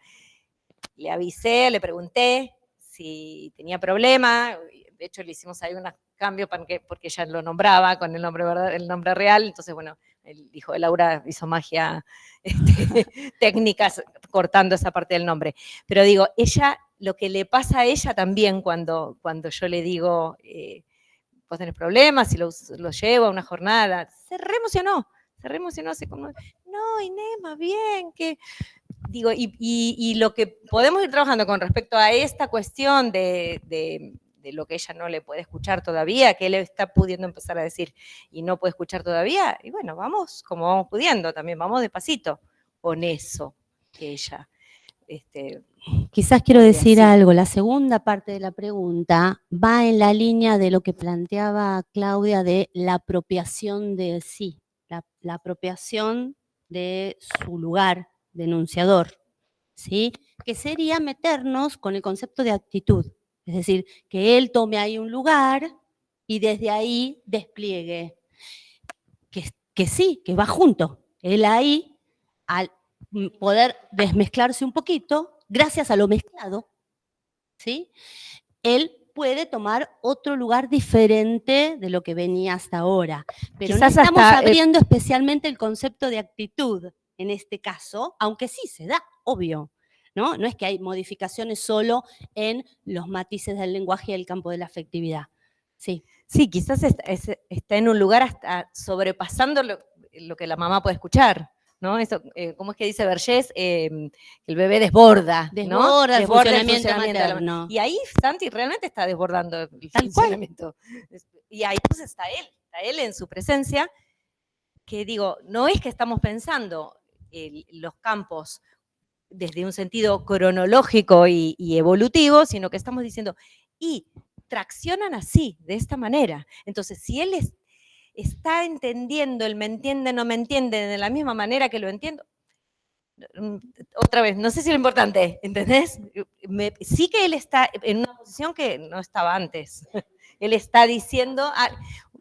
Le avisé, le pregunté si tenía problema, de hecho le hicimos ahí unos cambios porque ella lo nombraba con el nombre, ¿verdad? El nombre real, entonces bueno, el hijo de Laura hizo magia técnicas cortando esa parte del nombre. Pero digo, ella, lo que le pasa a ella también cuando yo le digo, vos tenés problemas, si lo llevo a una jornada, se re emocionó, así como, no, Inés, más bien, que... Digo, y lo que podemos ir trabajando con respecto a esta cuestión de lo que ella no le puede escuchar todavía, que él está pudiendo empezar a decir y no puede escuchar todavía, y bueno, vamos como vamos pudiendo también, vamos despacito con eso que ella... Quizás quiero podría decir decir. algo. La segunda parte de la pregunta va en la línea de lo que planteaba Claudia de la apropiación de sí, la apropiación de su lugar de enunciador, ¿sí? Que sería meternos con el concepto de actitud. Es decir, que él tome ahí un lugar y desde ahí despliegue. Que sí, que va junto. Él ahí, al poder desmezclarse un poquito, gracias a lo mezclado, ¿sí? Él puede tomar otro lugar diferente de lo que venía hasta ahora. Pero Quizás no estamos hasta, abriendo especialmente el concepto de actitud en este caso, aunque sí se da, obvio. ¿No? No es que hay modificaciones solo en los matices del lenguaje y el campo de la afectividad. Sí. Sí, quizás está en un lugar hasta sobrepasando lo que la mamá puede escuchar, ¿no? Eso, ¿cómo es que dice Vergés? El bebé desborda, ¿no? Desborda el funcionamiento de la materno. Y ahí Santi realmente está desbordando el Tal funcionamiento. Y ahí pues está él en su presencia, que digo, no es que estamos pensando los campos desde un sentido cronológico y evolutivo, sino que estamos diciendo, y traccionan así, de esta manera. Entonces, si él está entendiendo el me entiende, no me entiende de la misma manera que lo entiendo, otra vez, no sé si es lo importante, ¿entendés? Sí que él está en una posición que no estaba antes. Él está diciendo,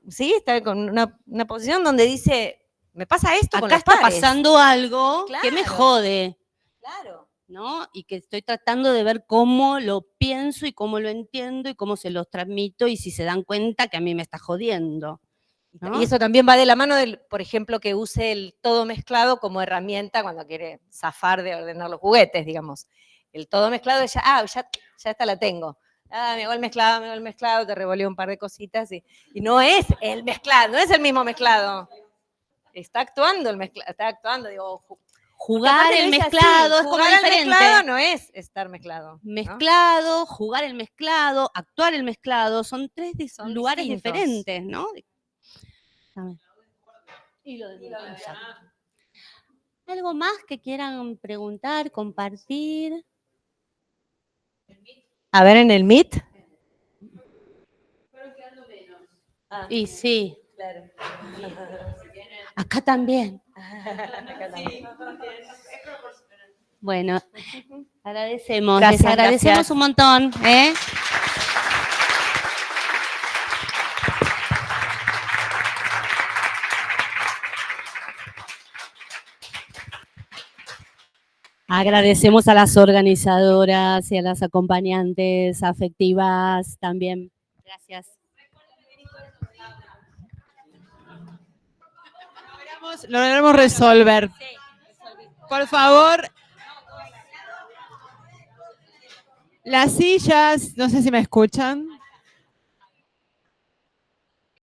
sí, está con una posición donde dice, me pasa esto con Acá los está pares. pasando algo que me Claro. jode. Claro. ¿No? Y que estoy tratando de ver cómo lo pienso y cómo lo entiendo y cómo se los transmito y si se dan cuenta que a mí me está jodiendo. ¿no? Y eso también va de la mano del, por ejemplo, que use el todo mezclado como herramienta cuando quiere zafar de ordenar los juguetes, digamos. El todo mezclado, ya esta la tengo. Me hago el mezclado, te revoleo un par de cositas y no es el mezclado, no es el mismo mezclado. Está actuando el mezclado, está actuando, digo, Jugar aparte el lo dice mezclado así, es como jugar al diferente. mezclado no es estar mezclado. ¿no? Mezclado, jugar el mezclado, actuar el mezclado, son tres Son lugares distintos. diferentes, ¿no? Y lo de ¿algo más que quieran preguntar, compartir? A ver, en el Meet. Y sí, Claro. acá también. Bueno, agradecemos, Gracias, les agradecemos gracias. un montón. Agradecemos a las organizadoras y a las acompañantes afectivas también. Gracias. Lo logramos resolver. Por favor. Las sillas, no sé si me escuchan.